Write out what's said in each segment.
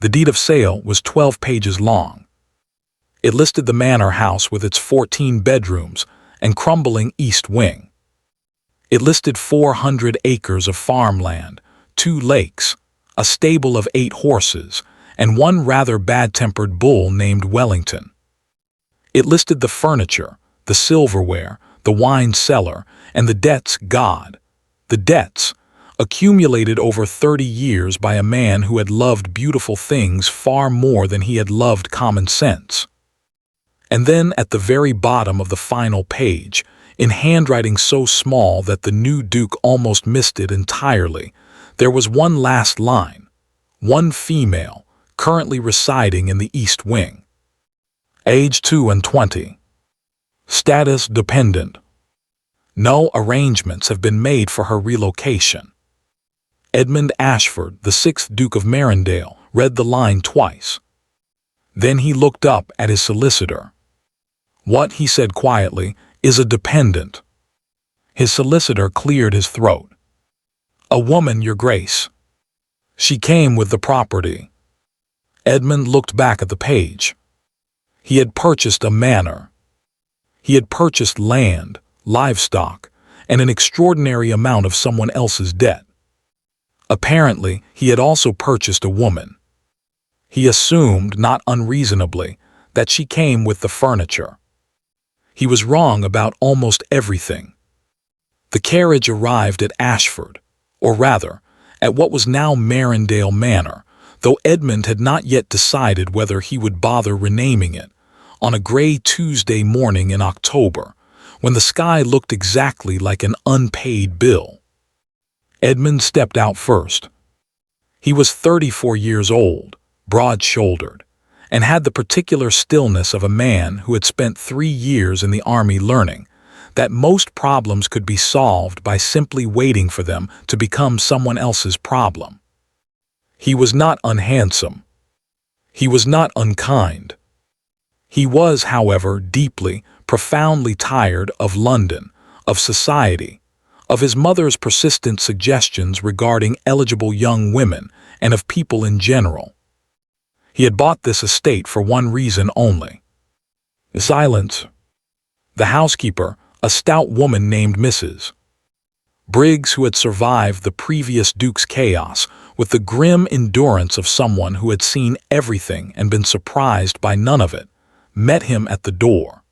The deed of sale was 12 pages long. It listed the manor house with its 14 bedrooms and crumbling east wing. It listed 400 acres of farmland, 2 lakes, a stable of 8 horses, and one rather bad-tempered bull named Wellington. It listed the furniture, the silverware, the wine cellar, and the debts the debts, accumulated over 30 years by a man who had loved beautiful things far more than he had loved common sense. And then at the very bottom of the final page, in handwriting so small that the new Duke almost missed it entirely, there was one last line: one female, currently residing in the East Wing. Age 22. Status dependent. No arrangements have been made for her relocation. Edmund Ashford, the 6th Duke of Marindale, read the line twice. Then he looked up at his solicitor. "What," he said quietly, "is a dependent?" His solicitor cleared his throat. "A woman, Your Grace. She came with the property." Edmund looked back at the page. He had purchased a manor. He had purchased land, livestock, and an extraordinary amount of someone else's debt. Apparently, he had also purchased a woman. He assumed, not unreasonably, that she came with the furniture. He was wrong about almost everything. The carriage arrived at Ashford, or rather, at what was now Marindale Manor, though Edmund had not yet decided whether he would bother renaming it, on a gray Tuesday morning in October, when the sky looked exactly like an unpaid bill. Edmund stepped out first. He was 34 years old, broad-shouldered, and had the particular stillness of a man who had spent 3 years in the army learning that most problems could be solved by simply waiting for them to become someone else's problem. He was not unhandsome. He was not unkind. He was, however, deeply, profoundly tired of London, of society, of his mother's persistent suggestions regarding eligible young women, and of people in general. He had bought this estate for one reason only. Silence. The housekeeper, a stout woman named Mrs. Briggs, who had survived the previous Duke's chaos with the grim endurance of someone who had seen everything and been surprised by none of it, met him at the door.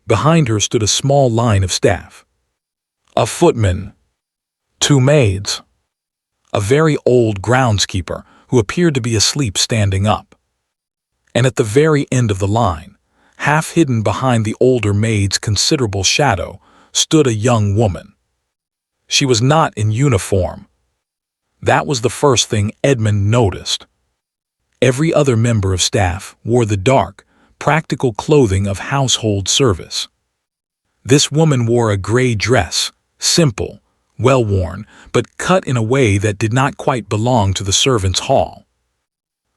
Behind her stood a small line of staff. A footman, 2 maids, a very old groundskeeper who appeared to be asleep standing up. And at the very end of the line, half hidden behind the older maid's considerable shadow, stood a young woman. She was not in uniform. That was the first thing Edmund noticed. Every other member of staff wore the dark, practical clothing of household service. This woman wore a gray dress, simple, well-worn, but cut in a way that did not quite belong to the servants' hall.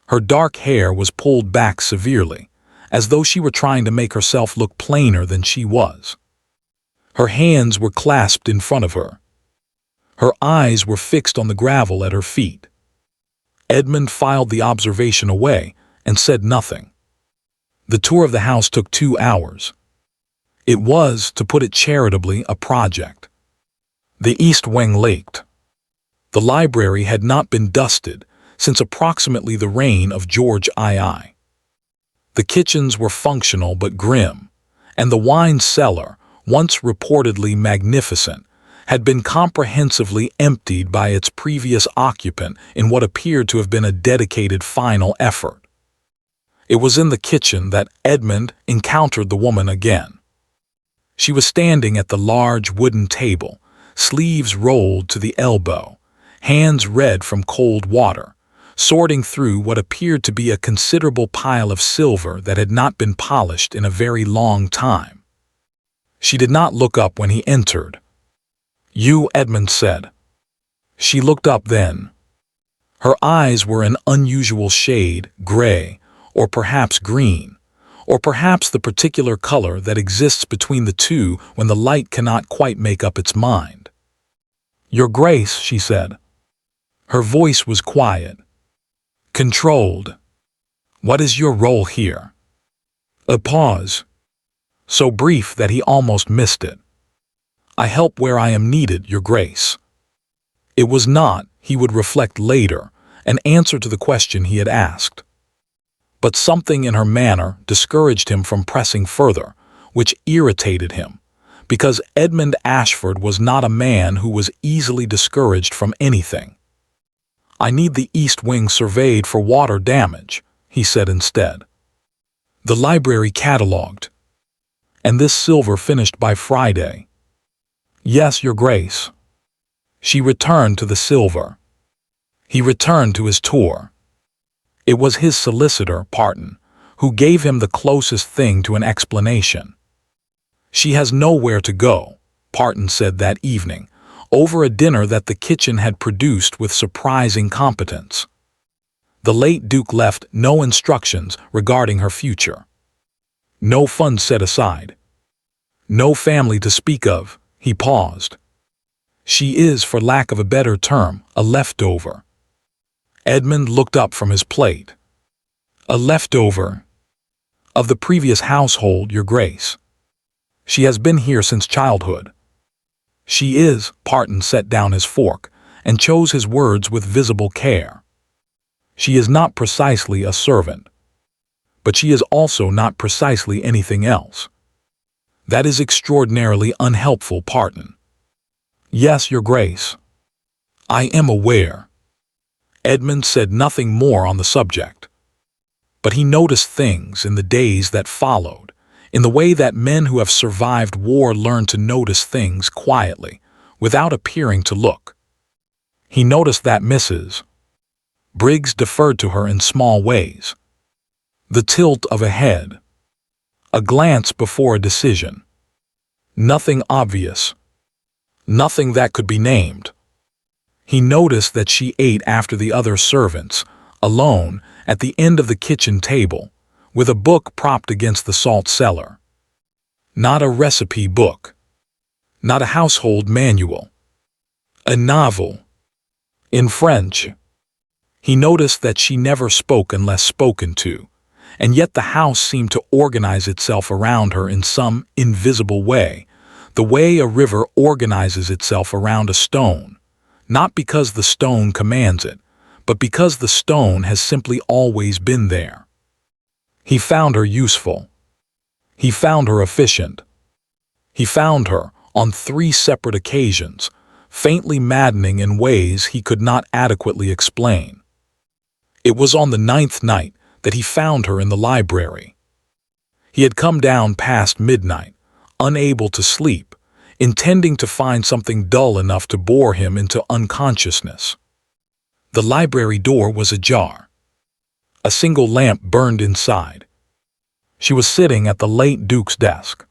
Her dark hair was pulled back severely, as though she were trying to make herself look plainer than she was. Her hands were clasped in front of her. Her eyes were fixed on the gravel at her feet. Edmund filed the observation away and said nothing. The tour of the house took 2 hours. It was, to put it charitably, a project. The East Wing leaked. The library had not been dusted since approximately the reign of George II. The kitchens were functional but grim, and the wine cellar, once reportedly magnificent, had been comprehensively emptied by its previous occupant in what appeared to have been a dedicated final effort. It was in the kitchen that Edmund encountered the woman again. She was standing at the large wooden table, sleeves rolled to the elbow, hands red from cold water, sorting through what appeared to be a considerable pile of silver that had not been polished in a very long time. She did not look up when he entered. "You," Edmund said. She looked up then. Her eyes were an unusual shade, gray, or perhaps green, or perhaps the particular color that exists between the two when the light cannot quite make up its mind. "Your Grace," she said. Her voice was quiet. Controlled. What is your role here? A pause, so brief that he almost missed it. I help where I am needed, Your Grace. It was not, he would reflect later, an answer to the question he had asked. But something in her manner discouraged him from pressing further, which irritated him, because Edmund Ashford was not a man who was easily discouraged from anything. I need the East Wing surveyed for water damage, he said instead. The library catalogued. And this silver finished by Friday. Yes, Your Grace. She returned to the silver. He returned to his tour. It was his solicitor, Parton, who gave him the closest thing to an explanation. She has nowhere to go, Parton said that evening, over a dinner that the kitchen had produced with surprising competence. The late Duke left no instructions regarding her future. No funds set aside. No family to speak of, he paused. She is, for lack of a better term, a leftover. Edmund looked up from his plate. A leftover? Of the previous household, Your Grace. She has been here since childhood. She is, Parton set down his fork and chose his words with visible care. She is not precisely a servant. But she is also not precisely anything else. That is extraordinarily unhelpful, Parton. Yes, Your Grace. I am aware. Edmund said nothing more on the subject. But he noticed things in the days that followed, in the way that men who have survived war learn to notice things quietly, without appearing to look. He noticed that Mrs. Briggs deferred to her in small ways. The tilt of a head. A glance before a decision. Nothing obvious. Nothing that could be named. He noticed that she ate after the other servants, alone, at the end of the kitchen table, with a book propped against the salt cellar. Not a recipe book. Not a household manual. A novel. In French. He noticed that she never spoke unless spoken to, and yet the house seemed to organize itself around her in some invisible way, the way a river organizes itself around a stone, not because the stone commands it, but because the stone has simply always been there. He found her useful. He found her efficient. He found her, on 3 separate occasions, faintly maddening in ways he could not adequately explain. It was on the 9th night that he found her in the library. He had come down past midnight, unable to sleep, intending to find something dull enough to bore him into unconsciousness. The library door was ajar. A single lamp burned inside. She was sitting at the late Duke's desk.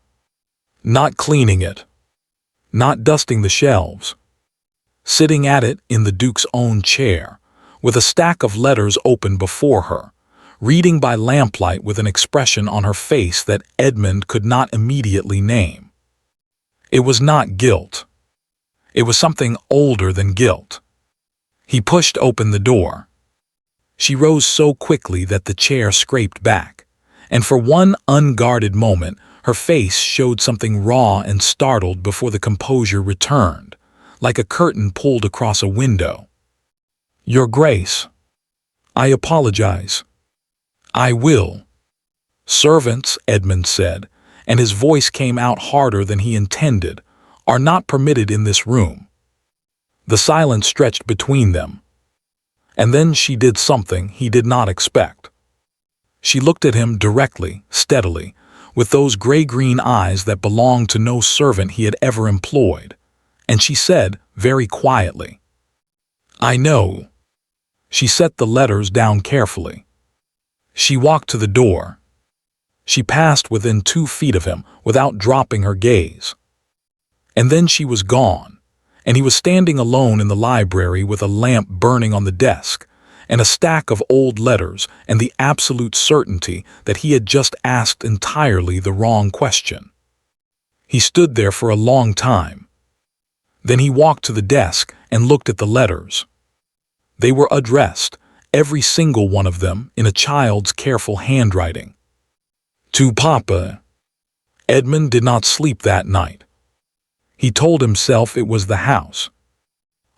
Not cleaning it. Not dusting the shelves. Sitting at it in the Duke's own chair, with a stack of letters open before her, reading by lamplight with an expression on her face that Edmund could not immediately name. It was not guilt. It was something older than guilt. He pushed open the door. She rose so quickly that the chair scraped back, and for one unguarded moment her face showed something raw and startled before the composure returned, like a curtain pulled across a window. Your Grace, I apologize. I will. Servants, Edmund said, and his voice came out harder than he intended, are not permitted in this room. The silence stretched between them. And then she did something he did not expect. She looked at him directly, steadily, with those gray-green eyes that belonged to no servant he had ever employed, and she said, very quietly, I know. She set the letters down carefully. She walked to the door. She passed within 2 feet of him without dropping her gaze. And then she was gone, and he was standing alone in the library with a lamp burning on the desk, and a stack of old letters and the absolute certainty that he had just asked entirely the wrong question. He stood there for a long time. Then he walked to the desk and looked at the letters. They were addressed, every single one of them in a child's careful handwriting. To Papa. Edmund did not sleep that night. He told himself it was the house.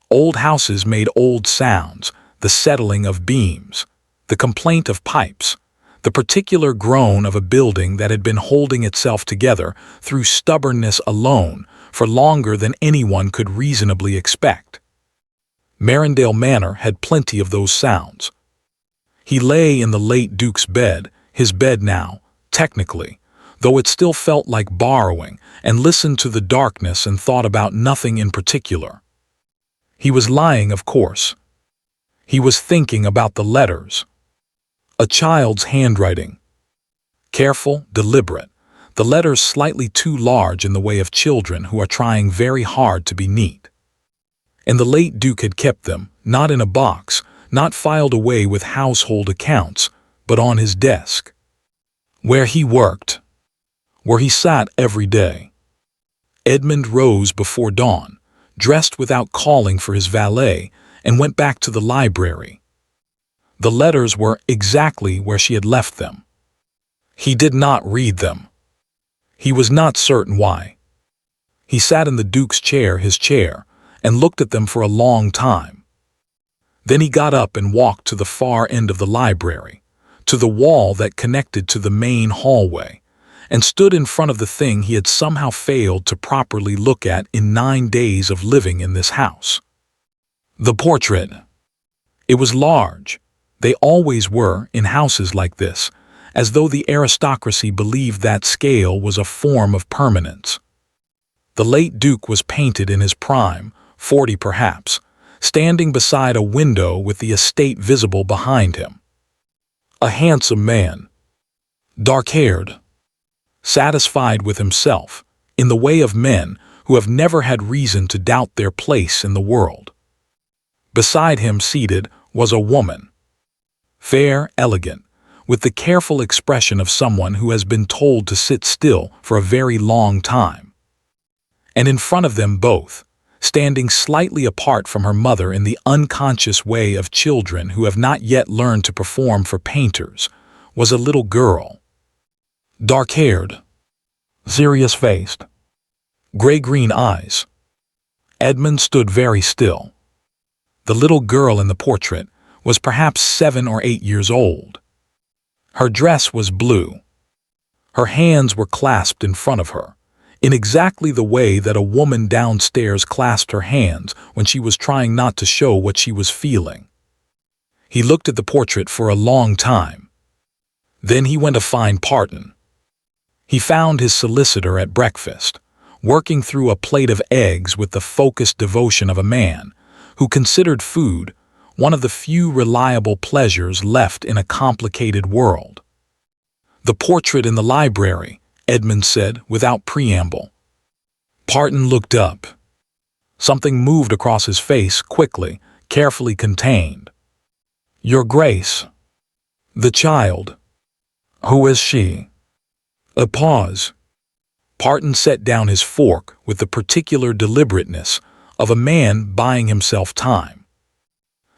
Old houses made old sounds, the settling of beams, the complaint of pipes, the particular groan of a building that had been holding itself together through stubbornness alone for longer than anyone could reasonably expect. Marindale Manor had plenty of those sounds. He lay in the late Duke's bed, his bed now, technically, though it still felt like borrowing, and listened to the darkness and thought about nothing in particular. He was lying, of course. He was thinking about the letters. A child's handwriting. Careful, deliberate, the letters slightly too large in the way of children who are trying very hard to be neat. And the late Duke had kept them, not in a box, not filed away with household accounts, but on his desk. Where he worked. Where he sat every day. Edmund rose before dawn, dressed without calling for his valet, and went back to the library. The letters were exactly where she had left them. He did not read them. He was not certain why. He sat in the Duke's chair, his chair, and looked at them for a long time. Then he got up and walked to the far end of the library, to the wall that connected to the main hallway, and stood in front of the thing he had somehow failed to properly look at in 9 days of living in this house. The portrait. It was large. They always were in houses like this, as though the aristocracy believed that scale was a form of permanence. The late Duke was painted in his prime, 40 perhaps, standing beside a window with the estate visible behind him. A handsome man. Dark-haired. Satisfied with himself, in the way of men who have never had reason to doubt their place in the world. Beside him seated was a woman. Fair, elegant, with the careful expression of someone who has been told to sit still for a very long time. And in front of them both, standing slightly apart from her mother in the unconscious way of children who have not yet learned to perform for painters, was a little girl. Dark-haired, serious-faced, gray-green eyes. Edmund stood very still. The little girl in the portrait was perhaps 7 or 8 years old. Her dress was blue. Her hands were clasped in front of her, in exactly the way that a woman downstairs clasped her hands when she was trying not to show what she was feeling. He looked at the portrait for a long time. Then he went to find Parton. He found his solicitor at breakfast, working through a plate of eggs with the focused devotion of a man who considered food one of the few reliable pleasures left in a complicated world. The portrait in the library, Edmund said without preamble. Parton looked up. Something moved across his face quickly, carefully contained. Your Grace. The child. Who is she? A pause. Parton set down his fork with the particular deliberateness of a man buying himself time.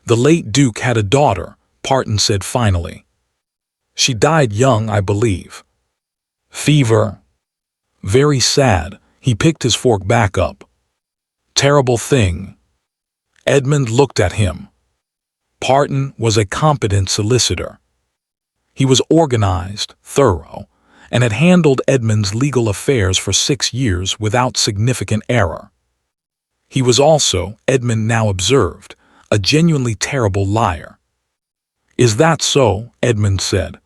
The late Duke had a daughter, Parton said finally. She died young, I believe. Fever. Very sad. He picked his fork back up. Terrible thing. Edmund looked at him. Parton was a competent solicitor. He was organized, thorough, and had handled Edmund's legal affairs for 6 years without significant error. He was also, Edmund now observed, a genuinely terrible liar. Is that so? Edmund said.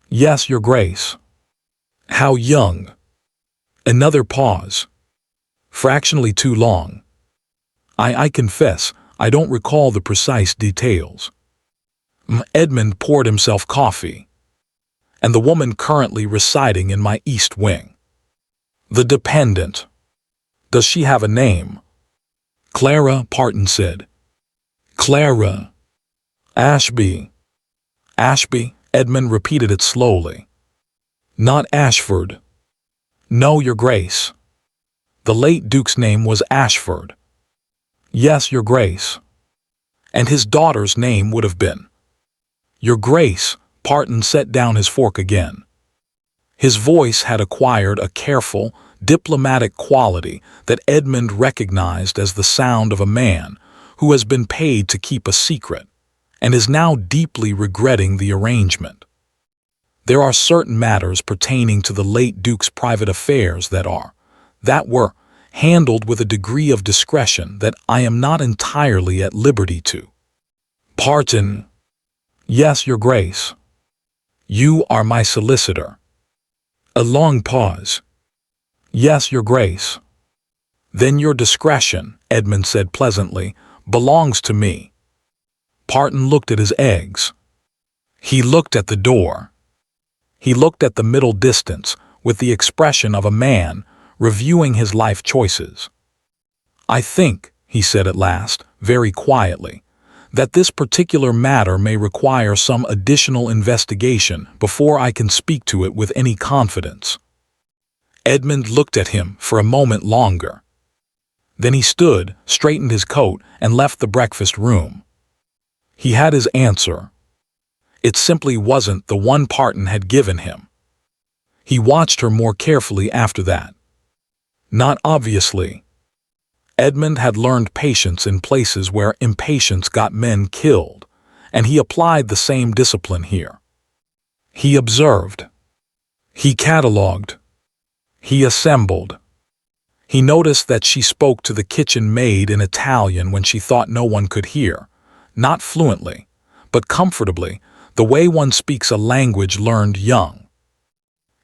Yes, Your Grace. How young? Another pause. Fractionally too long. I confess, I don't recall the precise details. Edmund poured himself coffee. And the woman currently residing in my East Wing. The dependent. Does she have a name? Clara, Parton said. Clara. Ashby. Ashby, Edmund repeated it slowly. Not Ashford. No, Your Grace. The late Duke's name was Ashford. Yes, Your Grace. And his daughter's name would have been. "Your Grace," Parton set down his fork again. His voice had acquired a careful, diplomatic quality that Edmund recognized as the sound of a man who has been paid to keep a secret and is now deeply regretting the arrangement. "There are certain matters pertaining to the late Duke's private affairs that were handled with a degree of discretion that I am not entirely at liberty to." "Parton." "Yes, Your Grace." "You are my solicitor." A long pause. "Yes, Your Grace." "Then your discretion," Edmund said pleasantly, "belongs to me." Parton looked at his eggs. He looked at the door. He looked at the middle distance with the expression of a man reviewing his life choices. "I think," he said at last, very quietly, "that this particular matter may require some additional investigation before I can speak to it with any confidence." Edmund looked at him for a moment longer. Then he stood, straightened his coat, and left the breakfast room. He had his answer. It simply wasn't the one Parton had given him. He watched her more carefully after that. Not obviously. Edmund had learned patience in places where impatience got men killed, and he applied the same discipline here. He observed. He catalogued. He assembled. He noticed that she spoke to the kitchen maid in Italian when she thought no one could hear, not fluently, but comfortably, the way one speaks a language learned young.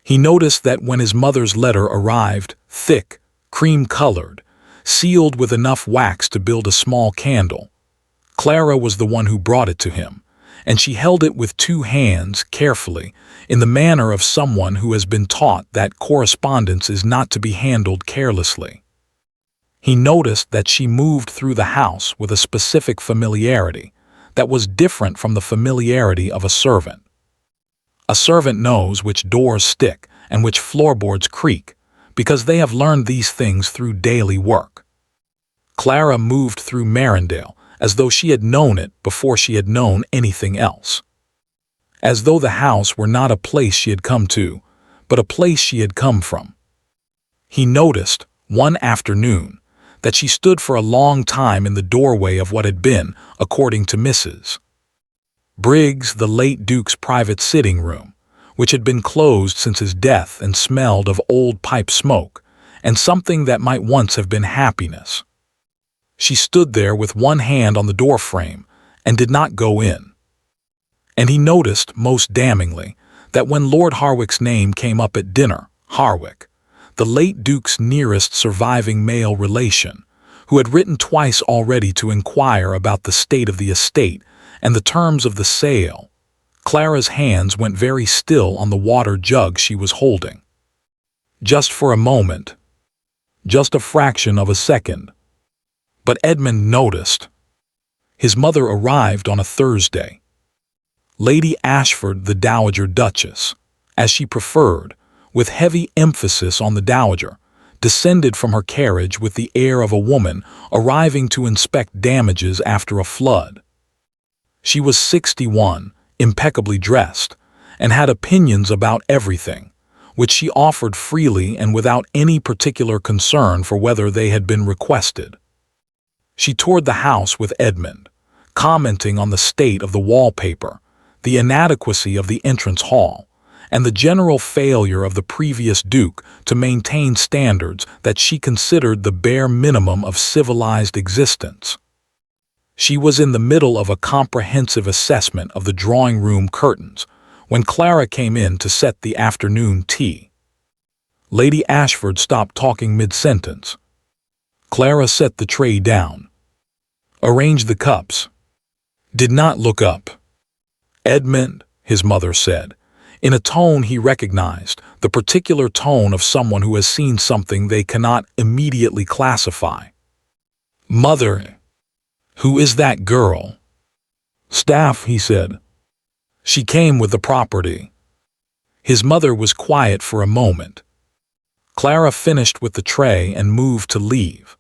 He noticed that when his mother's letter arrived, thick, cream-colored, sealed with enough wax to build a small candle, Clara was the one who brought it to him, and she held it with two hands carefully, in the manner of someone who has been taught that correspondence is not to be handled carelessly. He noticed that she moved through the house with a specific familiarity that was different from the familiarity of a servant. A servant knows which doors stick and which floorboards creak, because they have learned these things through daily work. Clara moved through Marindale as though she had known it before she had known anything else. As though the house were not a place she had come to, but a place she had come from. He noticed, one afternoon, that she stood for a long time in the doorway of what had been, according to Mrs. Briggs, the late Duke's private sitting room, which had been closed since his death and smelled of old pipe smoke, and something that might once have been happiness. She stood there with one hand on the doorframe and did not go in. And he noticed, most damningly, that when Lord Harwick's name came up at dinner, Harwick, the late Duke's nearest surviving male relation, who had written twice already to inquire about the state of the estate and the terms of the sale, Clara's hands went very still on the water jug she was holding. Just for a moment. Just a fraction of a second. But Edmund noticed. His mother arrived on a Thursday. Lady Ashford, the Dowager Duchess, as she preferred, with heavy emphasis on the Dowager, descended from her carriage with the air of a woman arriving to inspect damages after a flood. She was 61, impeccably dressed, and had opinions about everything, which she offered freely and without any particular concern for whether they had been requested. She toured the house with Edmund, commenting on the state of the wallpaper, the inadequacy of the entrance hall, and the general failure of the previous Duke to maintain standards that she considered the bare minimum of civilized existence. She was in the middle of a comprehensive assessment of the drawing-room curtains when Clara came in to set the afternoon tea. Lady Ashford stopped talking mid-sentence. Clara set the tray down. Arranged the cups. Did not look up. "Edmund," his mother said, in a tone he recognized, the particular tone of someone who has seen something they cannot immediately classify. "Mother, who is that girl?" "Staff," he said. "She came with the property." His mother was quiet for a moment. Clara finished with the tray and moved to leave,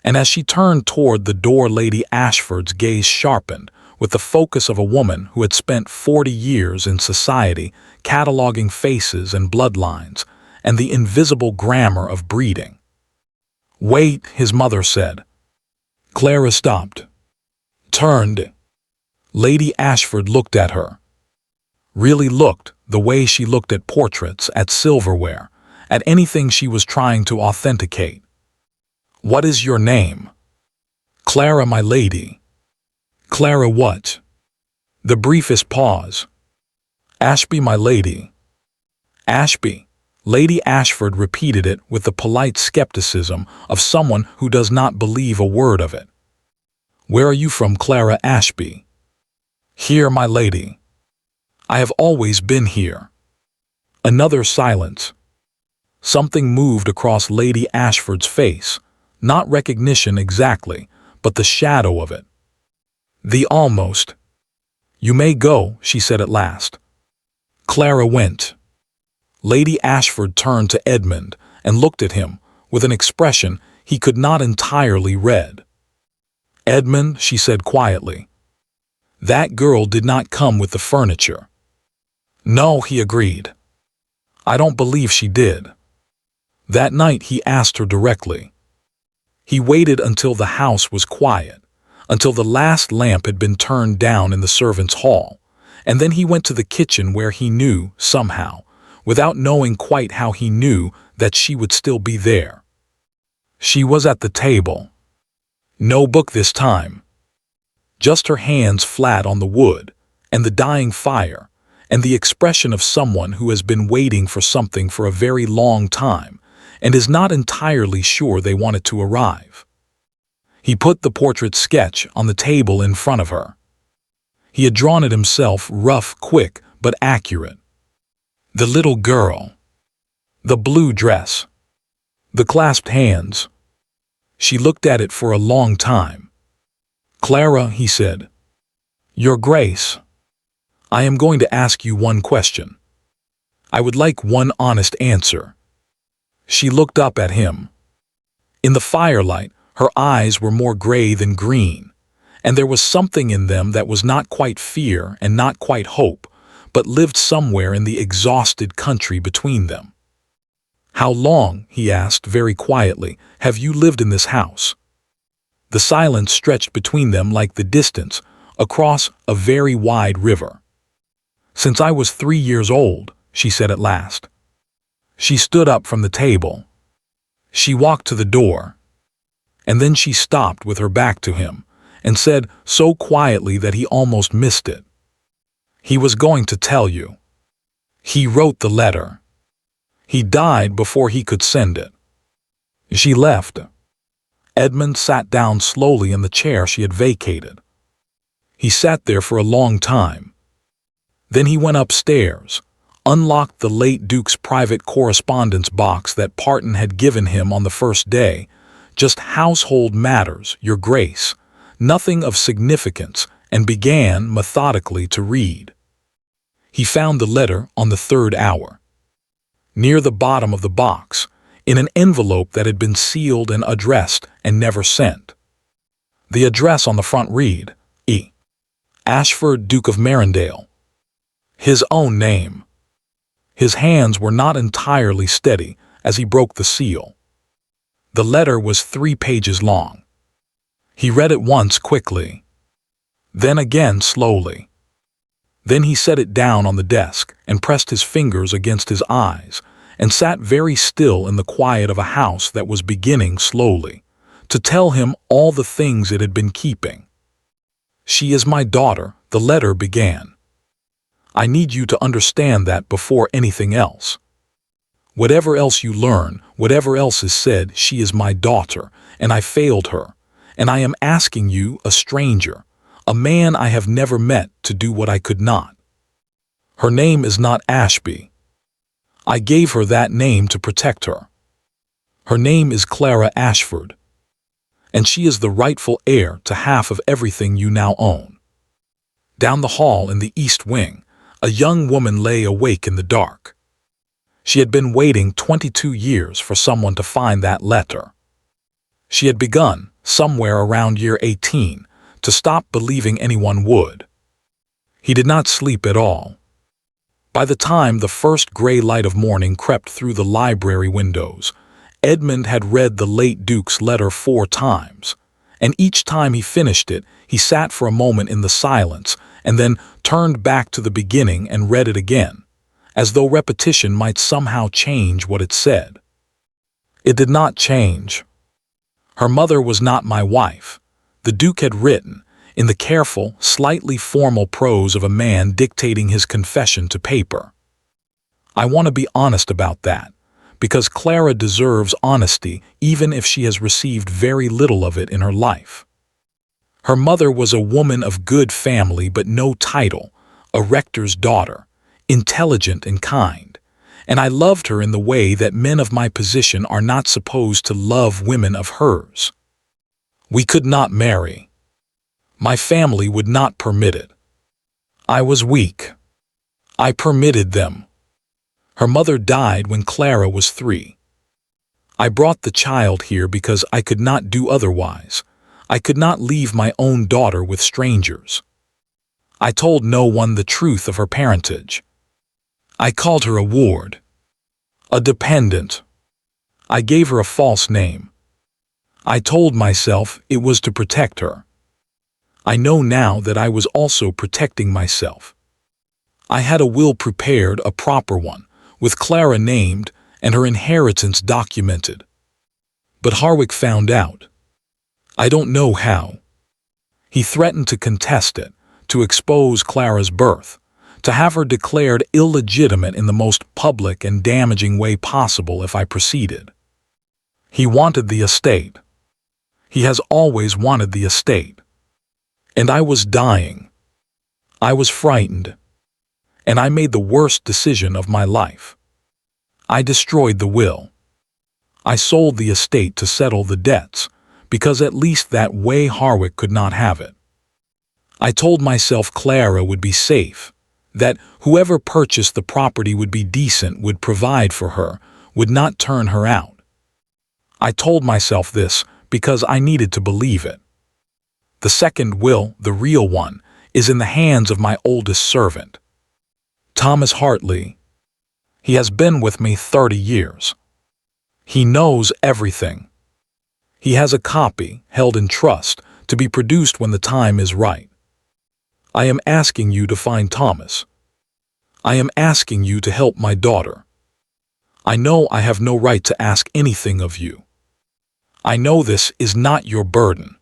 and as she turned toward the door Lady Ashford's gaze sharpened with the focus of a woman who had spent 40 years in society cataloging faces and bloodlines and the invisible grammar of breeding. "Wait," his mother said. Clara stopped, turned. Lady Ashford looked at her. Really looked the way she looked at portraits, at silverware, at anything she was trying to authenticate. "What is your name?" "Clara, my lady." "Clara what?" The briefest pause. "Ashby, my lady." "Ashby." Lady Ashford repeated it with the polite skepticism of someone who does not believe a word of it. "Where are you from, Clara Ashby?" "Here, my lady." "I have always been here." Another silence. Something moved across Lady Ashford's face, not recognition exactly, but the shadow of it. The almost. "You may go," she said at last. Clara went. Lady Ashford turned to Edmund and looked at him with an expression he could not entirely read. "Edmund," she said quietly, "that girl did not come with the furniture." "No," he agreed. "I don't believe she did." That night he asked her directly. He waited until the house was quiet, until the last lamp had been turned down in the servants' hall, and then he went to the kitchen where he knew, somehow, without knowing quite how he knew, that she would still be there. She was at the table. No book this time. Just her hands flat on the wood, and the dying fire, and the expression of someone who has been waiting for something for a very long time, and is not entirely sure they want it to arrive. He put the portrait sketch on the table in front of her. He had drawn it himself, rough, quick, but accurate. The little girl. The blue dress. The clasped hands. She looked at it for a long time. "Clara," he said, "Your Grace, I am going to ask you one question. I would like one honest answer." She looked up at him. In the firelight, her eyes were more gray than green, and there was something in them that was not quite fear and not quite hope, but lived somewhere in the exhausted country between them. "How long," he asked very quietly, "have you lived in this house?" The silence stretched between them like the distance across a very wide river. "Since I was 3 years old," she said at last. She stood up from the table. She walked to the door. And then she stopped with her back to him and said so quietly that he almost missed it. "He was going to tell you. He wrote the letter. He died before he could send it." She left. Edmund sat down slowly in the chair she had vacated. He sat there for a long time. Then he went upstairs, unlocked the late Duke's private correspondence box that Parton had given him on the first day. "Just household matters, Your Grace, nothing of significance," and began methodically to read. He found the letter on the 3rd hour. Near the bottom of the box, in an envelope that had been sealed and addressed and never sent. The address on the front read, E. Ashford, Duke of Marindale. His own name. His hands were not entirely steady as he broke the seal. The letter was 3 pages long. He read it once quickly, then again slowly. Then he set it down on the desk and pressed his fingers against his eyes and sat very still in the quiet of a house that was beginning slowly to tell him all the things it had been keeping. "She is my daughter," the letter began. "I need you to understand that before anything else. Whatever else you learn, whatever else is said, she is my daughter, and I failed her, and I am asking you, a stranger, a man I have never met, to do what I could not. Her name is not Ashby. I gave her that name to protect her. Her name is Clara Ashford, and she is the rightful heir to half of everything you now own." Down the hall in the east wing, a young woman lay awake in the dark. She had been waiting 22 years for someone to find that letter. She had begun, somewhere around year 18, to stop believing anyone would. He did not sleep at all. By the time the first gray light of morning crept through the library windows, Edmund had read the late Duke's letter 4 times, and each time he finished it, he sat for a moment in the silence and then turned back to the beginning and read it again, as though repetition might somehow change what it said. It did not change. Her mother was not my wife, the Duke had written, in the careful, slightly formal prose of a man dictating his confession to paper. I want to be honest about that, because Clara deserves honesty even if she has received very little of it in her life. Her mother was a woman of good family but no title, a rector's daughter, intelligent and kind, and I loved her in the way that men of my position are not supposed to love women of hers. We could not marry. My family would not permit it. I was weak. I permitted them. Her mother died when Clara was 3. I brought the child here because I could not do otherwise. I could not leave my own daughter with strangers. I told no one the truth of her parentage. I called her a ward, a dependent. I gave her a false name. I told myself it was to protect her. I know now that I was also protecting myself. I had a will prepared, a proper one, with Clara named and her inheritance documented. But Harwick found out. I don't know how. He threatened to contest it, to expose Clara's birth, to have her declared illegitimate in the most public and damaging way possible if I proceeded. He wanted the estate. He has always wanted the estate. And I was dying. I was frightened. And I made the worst decision of my life. I destroyed the will. I sold the estate to settle the debts, because at least that way Harwick could not have it. I told myself Clara would be safe, that whoever purchased the property would be decent, would provide for her, would not turn her out. I told myself this because I needed to believe it. The second will, the real one, is in the hands of my oldest servant, Thomas Hartley. He has been with me 30 years. He knows everything. He has a copy, held in trust, to be produced when the time is right. I am asking you to find Thomas. I am asking you to help my daughter. I know I have no right to ask anything of you. I know this is not your burden.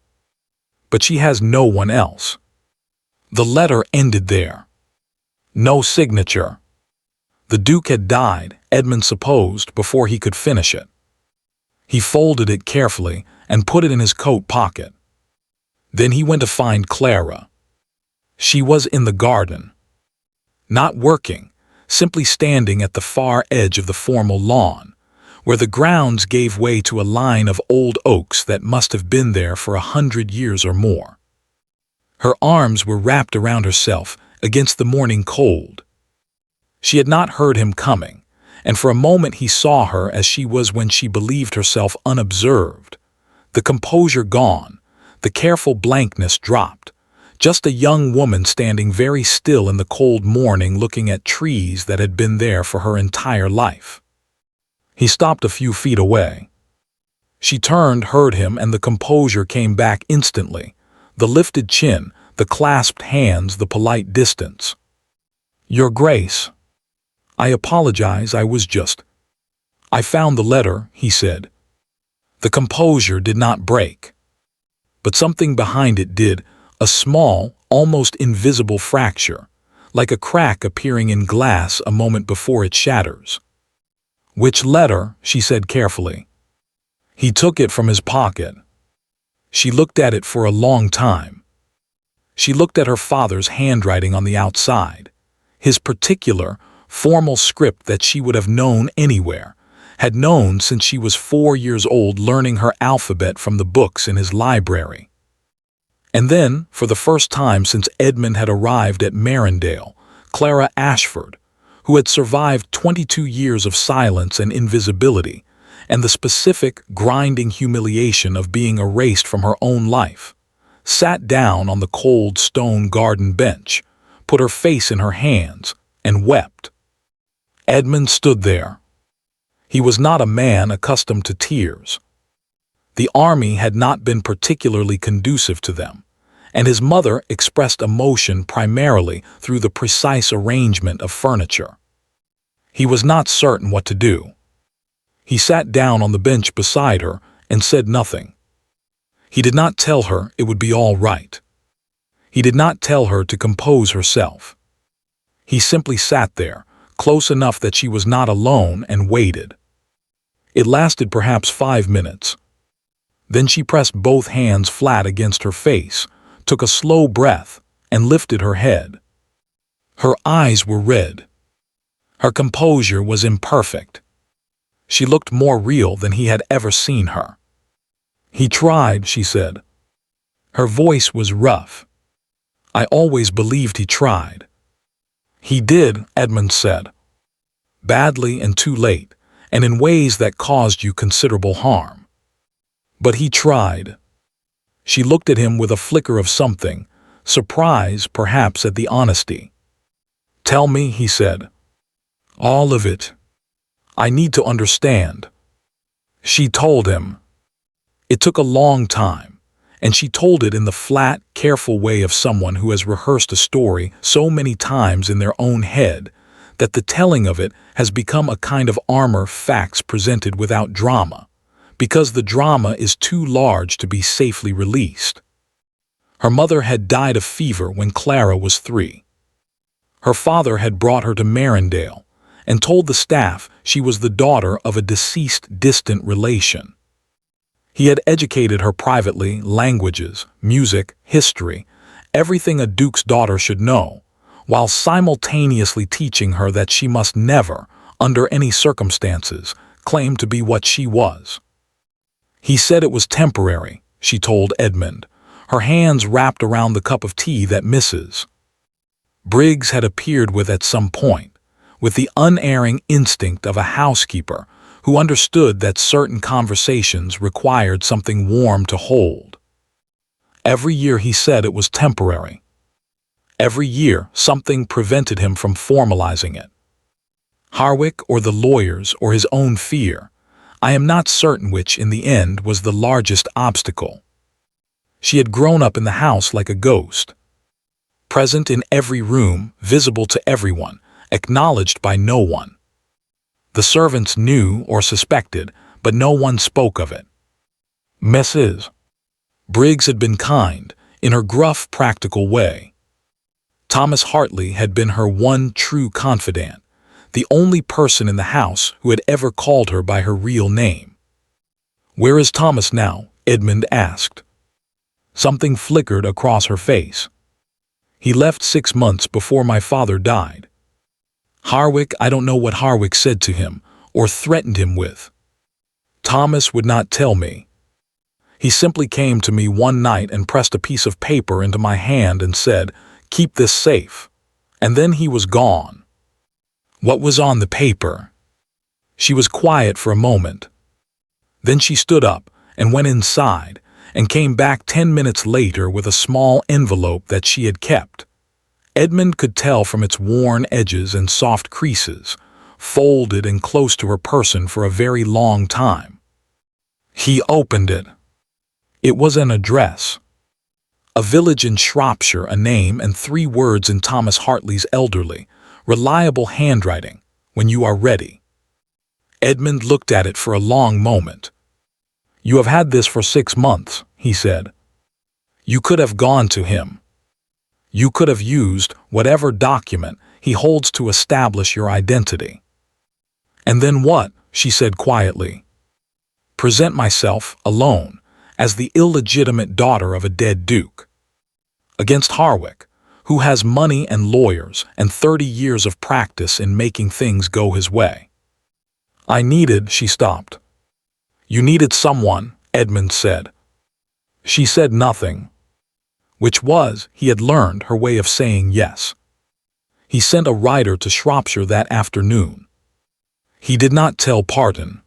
But she has no one else. The letter ended there. No signature. The Duke had died, Edmund supposed, before he could finish it. He folded it carefully and put it in his coat pocket. Then he went to find Clara. She was in the garden. Not working, simply standing at the far edge of the formal lawn, where the grounds gave way to a line of old oaks that must have been there for 100 years or more. Her arms were wrapped around herself against the morning cold. She had not heard him coming, and for a moment he saw her as she was when she believed herself unobserved. The composure gone, the careful blankness dropped, just a young woman standing very still in the cold morning looking at trees that had been there for her entire life. He stopped a few feet away. She turned, heard him, and the composure came back instantly. The lifted chin, the clasped hands, the polite distance. Your Grace. I apologize, I found the letter, he said. The composure did not break. But something behind it did, a small, almost invisible fracture, like a crack appearing in glass a moment before it shatters. Which letter? She said carefully. He took it from his pocket. She looked at it for a long time. She looked at her father's handwriting on the outside, his particular, formal script that she would have known anywhere, had known since she was 4 years old, learning her alphabet from the books in his library. And then, for the first time since Edmund had arrived at Marindale, Clara Ashford, who had survived 22 years of silence and invisibility, and the specific, grinding humiliation of being erased from her own life, sat down on the cold stone garden bench, put her face in her hands, and wept. Edmund stood there. He was not a man accustomed to tears. The army had not been particularly conducive to them, and his mother expressed emotion primarily through the precise arrangement of furniture. He was not certain what to do. He sat down on the bench beside her and said nothing. He did not tell her it would be all right. He did not tell her to compose herself. He simply sat there, close enough that she was not alone, and waited. It lasted perhaps 5 minutes. Then she pressed both hands flat against her face, took a slow breath, and lifted her head. Her eyes were red. Her composure was imperfect. She looked more real than he had ever seen her. "He tried," she said. Her voice was rough. "I always believed he tried." "He did," Edmund said. "Badly and too late, and in ways that caused you considerable harm. But he tried." She looked at him with a flicker of something, surprise perhaps at the honesty. "Tell me," he said. "All of it. I need to understand." She told him. It took a long time, and she told it in the flat, careful way of someone who has rehearsed a story so many times in their own head that the telling of it has become a kind of armor facts presented without drama, because the drama is too large to be safely released. Her mother had died of fever when Clara was 3. Her father had brought her to Marindale and told the staff she was the daughter of a deceased distant relation. He had educated her privately, languages, music, history, everything a duke's daughter should know, while simultaneously teaching her that she must never, under any circumstances, claim to be what she was. He said it was temporary, she told Edmund, her hands wrapped around the cup of tea that Mrs. Briggs had appeared with at some point, with the unerring instinct of a housekeeper who understood that certain conversations required something warm to hold. Every year he said it was temporary. Every year something prevented him from formalizing it. Harwick or the lawyers or his own fear, I am not certain which in the end was the largest obstacle. She had grown up in the house like a ghost, present in every room, visible to everyone, acknowledged by no one. The servants knew or suspected, but no one spoke of it. Mrs. Briggs had been kind, in her gruff, practical way. Thomas Hartley had been her one true confidant, the only person in the house who had ever called her by her real name. "Where is Thomas now?" Edmund asked. Something flickered across her face. "He left 6 months before my father died." "Harwick, I don't know what Harwick said to him, or threatened him with. Thomas would not tell me. He simply came to me one night and pressed a piece of paper into my hand and said, 'Keep this safe.' And then he was gone." "What was on the paper?" She was quiet for a moment. Then she stood up and went inside and came back 10 minutes later with a small envelope that she had kept. Edmund could tell from its worn edges and soft creases, folded and close to her person for a very long time. He opened it. It was an address. A village in Shropshire, a name, and 3 words in Thomas Hartley's elderly, reliable handwriting, "When you are ready." Edmund looked at it for a long moment. "You have had this for 6 months," he said. "You could have gone to him. You could have used whatever document he holds to establish your identity." "And then what?" she said quietly. "Present myself, alone, as the illegitimate daughter of a dead duke. Against Harwick, who has money and lawyers and 30 years of practice in making things go his way." "I needed," she stopped. "You needed someone," Edmund said. She said nothing. Which was, he had learned, her way of saying yes. He sent a rider to Shropshire that afternoon. He did not tell Parton.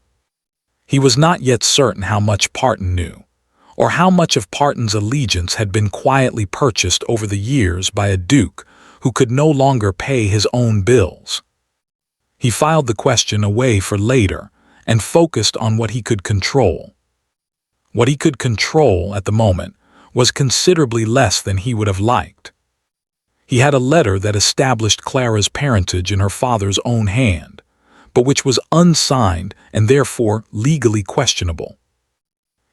He was not yet certain how much Parton knew, or how much of Parton's allegiance had been quietly purchased over the years by a duke who could no longer pay his own bills. He filed the question away for later and focused on what he could control. What he could control at the moment was considerably less than he would have liked. He had a letter that established Clara's parentage in her father's own hand, but which was unsigned and therefore legally questionable.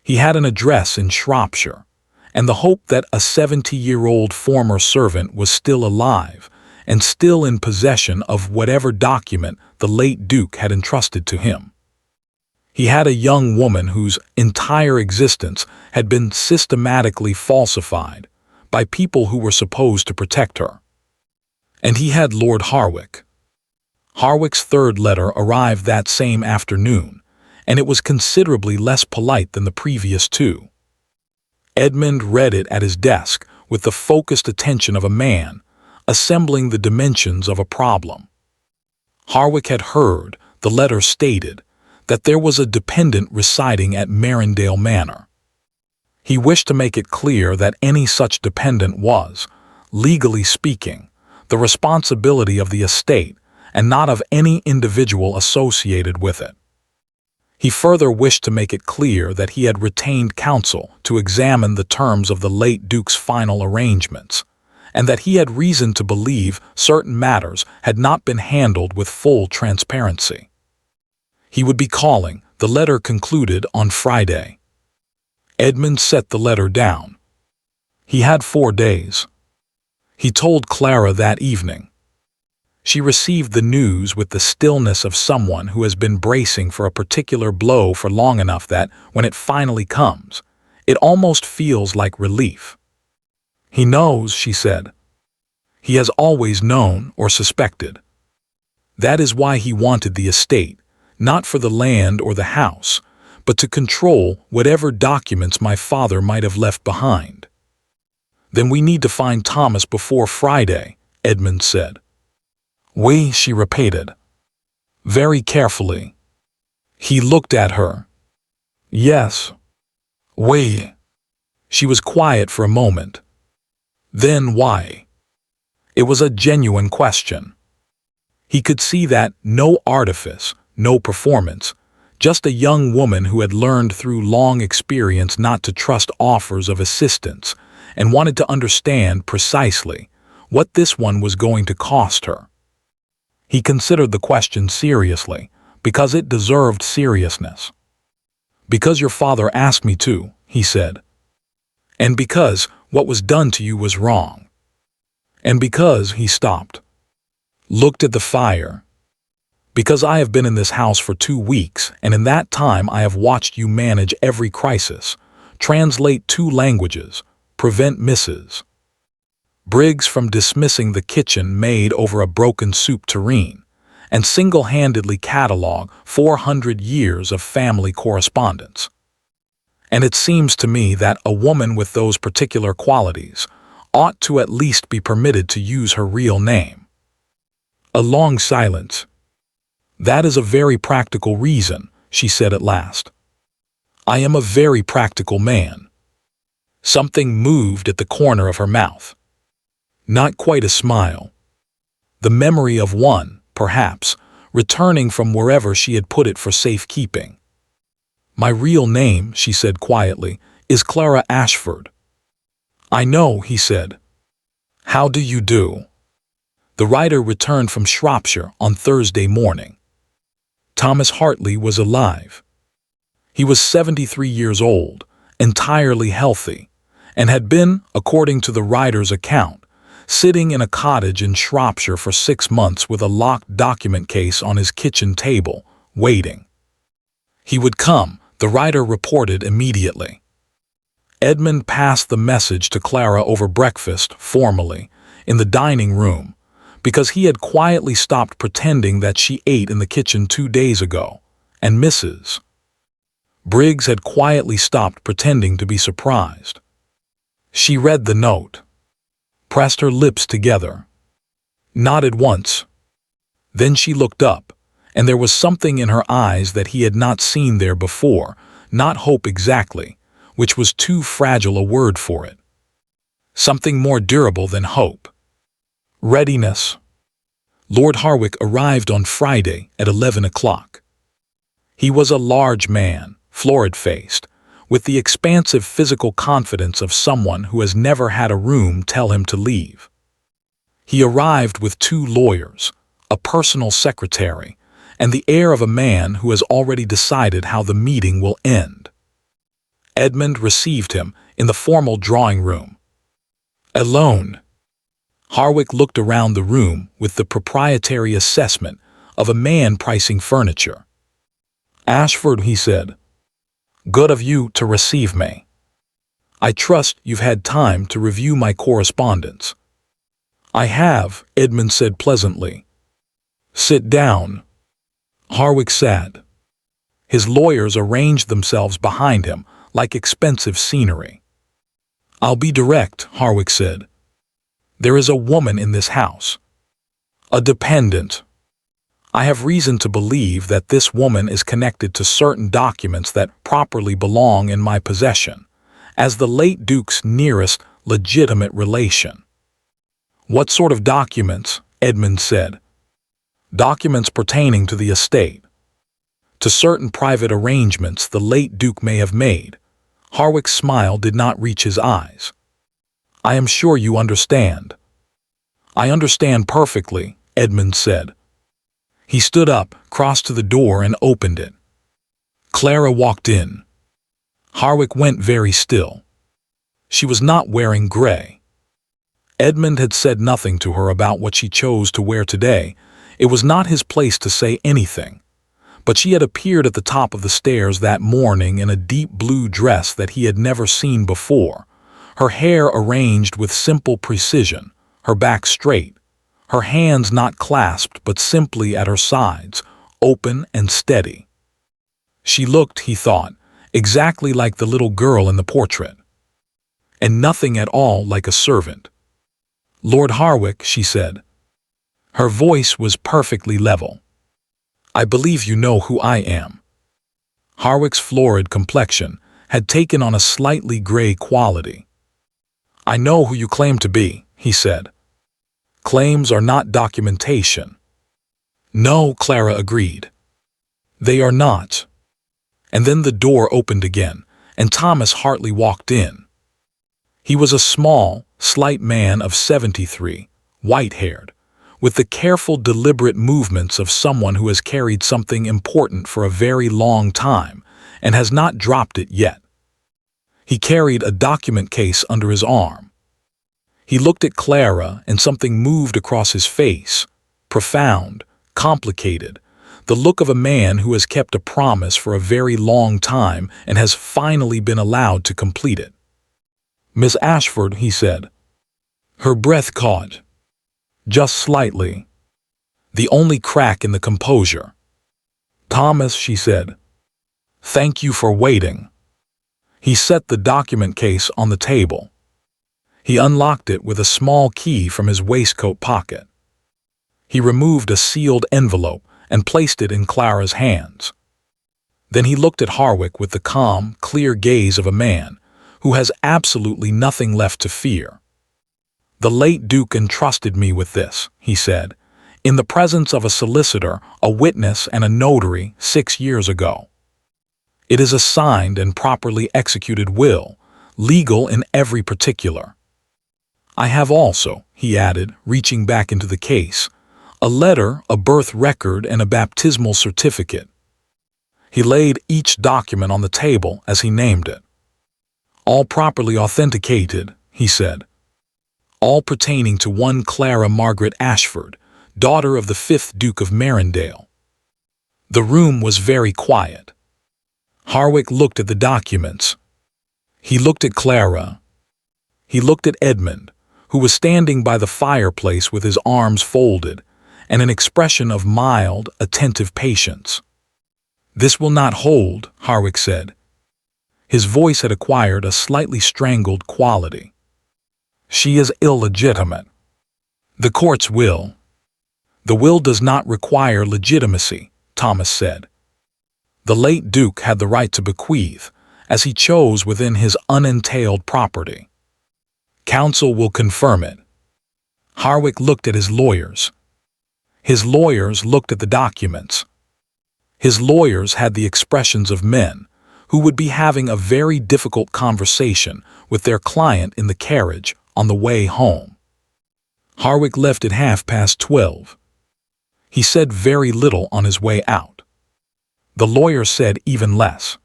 He had an address in Shropshire, and the hope that a 70-year-old former servant was still alive and still in possession of whatever document the late Duke had entrusted to him. He had a young woman whose entire existence had been systematically falsified by people who were supposed to protect her. And he had Lord Harwick. Harwick's third letter arrived that same afternoon, and it was considerably less polite than the previous two. Edmund read it at his desk with the focused attention of a man assembling the dimensions of a problem. Harwick had heard, the letter stated, that there was a dependent residing at Marindale Manor. He wished to make it clear that any such dependent was, legally speaking, the responsibility of the estate and not of any individual associated with it. He further wished to make it clear that he had retained counsel to examine the terms of the late Duke's final arrangements, and that he had reason to believe certain matters had not been handled with full transparency. He would be calling, the letter concluded, on Friday. Edmund set the letter down. He had 4 days. He told Clara that evening. She received the news with the stillness of someone who has been bracing for a particular blow for long enough that, when it finally comes, it almost feels like relief. He knows, she said. He has always known or suspected. That is why he wanted the estate, not for the land or the house, but to control whatever documents my father might have left behind. Then we need to find Thomas before Friday, Edmund said. We, she repeated. Very carefully. He looked at her. Yes. We. She was quiet for a moment. Then why? It was a genuine question. He could see that no artifice, no performance, just a young woman who had learned through long experience not to trust offers of assistance and wanted to understand precisely what this one was going to cost her. He considered the question seriously, because it deserved seriousness. Because your father asked me to, he said. And because what was done to you was wrong. And because, he stopped, looked at the fire. Because I have been in this house for 2 weeks, and in that time I have watched you manage every crisis, translate 2 languages, prevent misses. Briggs from dismissing the kitchen maid over a broken soup tureen, and single-handedly catalog 400 years of family correspondence. And it seems to me that a woman with those particular qualities ought to at least be permitted to use her real name. A long silence. That is a very practical reason, she said at last. I am a very practical man. Something moved at the corner of her mouth. Not quite a smile. The memory of one, perhaps, returning from wherever she had put it for safekeeping. My real name, she said quietly, is Clara Ashford. I know, he said. How do you do? The writer returned from Shropshire on Thursday morning. Thomas Hartley was alive. He was 73 years old, entirely healthy, and had been, according to the writer's account, sitting in a cottage in Shropshire for 6 months with a locked document case on his kitchen table, waiting. He would come, the writer reported immediately. Edmund passed the message to Clara over breakfast, formally, in the dining room, because he had quietly stopped pretending that she ate in the kitchen 2 days ago, and Mrs. Briggs had quietly stopped pretending to be surprised. She read the note, pressed her lips together, nodded once. Then she looked up, and there was something in her eyes that he had not seen there before, not hope exactly, which was too fragile a word for it. Something more durable than hope. Readiness. Lord Harwick arrived on Friday at 11 o'clock. He was a large man, florid-faced, with the expansive physical confidence of someone who has never had a room tell him to leave. He arrived with 2 lawyers, a personal secretary, and the air of a man who has already decided how the meeting will end. Edmund received him in the formal drawing room. Alone. Harwick looked around the room with the proprietary assessment of a man pricing furniture. "Ashford," he said, "good of you to receive me. I trust you've had time to review my correspondence." "I have," Edmund said pleasantly. "Sit down." Harwick sat. His lawyers arranged themselves behind him like expensive scenery. "I'll be direct," Harwick said. "There is a woman in this house. A dependent. I have reason to believe that this woman is connected to certain documents that properly belong in my possession, as the late Duke's nearest legitimate relation." "What sort of documents?" Edmund said. "Documents pertaining to the estate. To certain private arrangements the late Duke may have made." Harwick's smile did not reach his eyes. "I am sure you understand." "I understand perfectly," Edmund said. He stood up, crossed to the door, and opened it. Clara walked in. Harwick went very still. She was not wearing gray. Edmund had said nothing to her about what she chose to wear today. It was not his place to say anything. But she had appeared at the top of the stairs that morning in a deep blue dress that he had never seen before, her hair arranged with simple precision, her back straight, her hands not clasped but simply at her sides, open and steady. She looked, he thought, exactly like the little girl in the portrait, and nothing at all like a servant. "Lord Harwick," she said. Her voice was perfectly level. "I believe you know who I am." Harwick's florid complexion had taken on a slightly gray quality. "I know who you claim to be," he said. "Claims are not documentation." "No," Clara agreed. "They are not." And then the door opened again, and Thomas Hartley walked in. He was a small, slight man of 73, white-haired, with the careful, deliberate movements of someone who has carried something important for a very long time and has not dropped it yet. He carried a document case under his arm. He looked at Clara, and something moved across his face, profound, complicated, the look of a man who has kept a promise for a very long time and has finally been allowed to complete it. "Miss Ashford," he said. Her breath caught. Just slightly. The only crack in the composure. "Thomas," she said. "Thank you for waiting." He set the document case on the table. He unlocked it with a small key from his waistcoat pocket. He removed a sealed envelope and placed it in Clara's hands. Then he looked at Harwick with the calm, clear gaze of a man who has absolutely nothing left to fear. "The late Duke entrusted me with this," he said, "in the presence of a solicitor, a witness, and a notary 6 years ago. It is a signed and properly executed will, legal in every particular. I have also," he added, reaching back into the case, "a letter, a birth record, and a baptismal certificate." He laid each document on the table as he named it. "All properly authenticated," he said. "All pertaining to one Clara Margaret Ashford, daughter of the 5th Duke of Marindale." The room was very quiet. Harwick looked at the documents. He looked at Clara. He looked at Edmund, who was standing by the fireplace with his arms folded and an expression of mild, attentive patience. "This will not hold," Harwick said. His voice had acquired a slightly strangled quality. "She is illegitimate." "The court's will." "The will does not require legitimacy," Thomas said. "The late Duke had the right to bequeath, as he chose within his unentailed property. Counsel will confirm it. Harwick looked at his lawyers. His lawyers looked at the documents. His lawyers had the expressions of men who would be having a very difficult conversation with their client in the carriage on the way home. Harwick left at 12:30. He said very little on his way out. The lawyer said even less.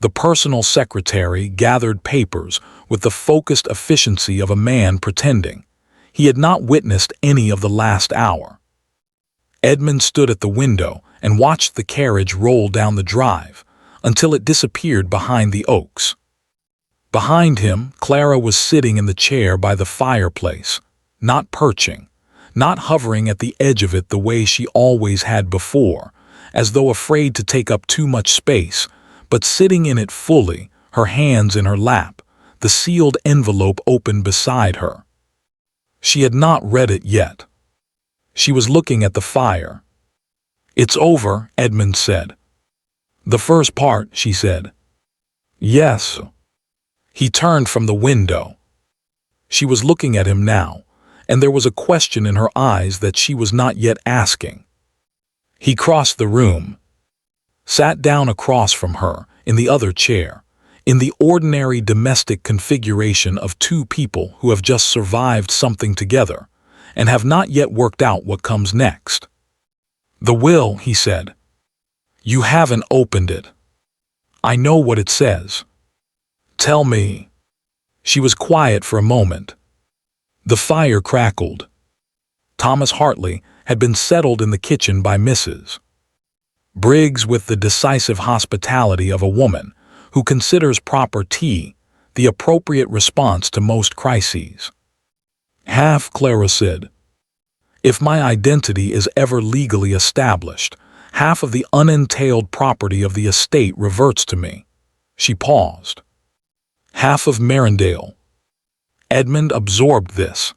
The personal secretary gathered papers with the focused efficiency of a man pretending he had not witnessed any of the last hour. Edmund stood at the window and watched the carriage roll down the drive until it disappeared behind the oaks. Behind him, Clara was sitting in the chair by the fireplace, not perching, not hovering at the edge of it the way she always had before, as though afraid to take up too much space, but sitting in it fully, her hands in her lap, the sealed envelope open beside her. She had not read it yet. She was looking at the fire. "It's over," Edmund said. "The first part," she said. "Yes." He turned from the window. She was looking at him now, and there was a question in her eyes that she was not yet asking. He crossed the room, sat down across from her in the other chair, in the ordinary domestic configuration of two people who have just survived something together and have not yet worked out what comes next. "The will," he said. "You haven't opened it. I know what it says. Tell me." She was quiet for a moment. The fire crackled. Thomas Hartley had been settled in the kitchen by Mrs. Briggs with the decisive hospitality of a woman who considers proper tea the appropriate response to most crises. Clara said. "If my identity is ever legally established, half of the unentailed property of the estate reverts to me." She paused. "Half of Marindale." Edmund absorbed this.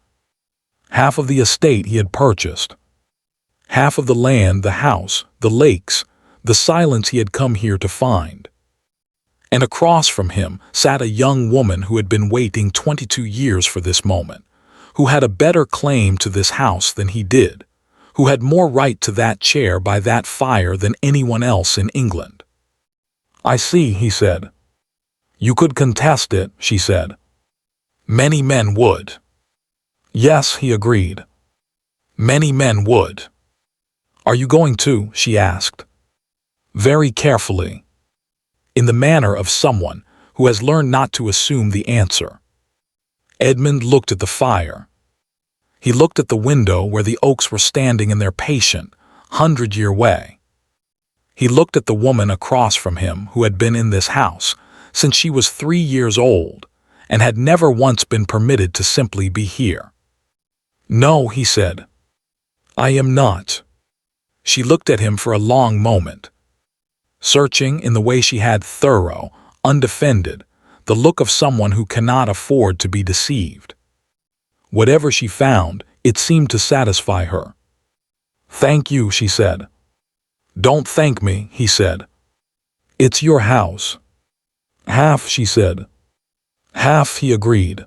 Half of the estate he had purchased. Half of the land, the house, the lakes, the silence he had come here to find. And across from him sat a young woman who had been waiting 22 years for this moment, who had a better claim to this house than he did, who had more right to that chair by that fire than anyone else in England. "I see," he said. "You could contest it," she said. "Many men would." "Yes," he agreed. "Many men would." "Are you going to?" she asked. Very carefully, in the manner of someone who has learned not to assume the answer. Edmund looked at the fire. He looked at the window where the oaks were standing in their patient, 100-year way. He looked at the woman across from him who had been in this house since she was 3 years old and had never once been permitted to simply be here. "No," he said. "I am not." She looked at him for a long moment, searching in the way she had, thorough, undefended, the look of someone who cannot afford to be deceived. Whatever she found, it seemed to satisfy her. "Thank you," she said. "Don't thank me," he said. "It's your house." "Half," she said. "Half," he agreed.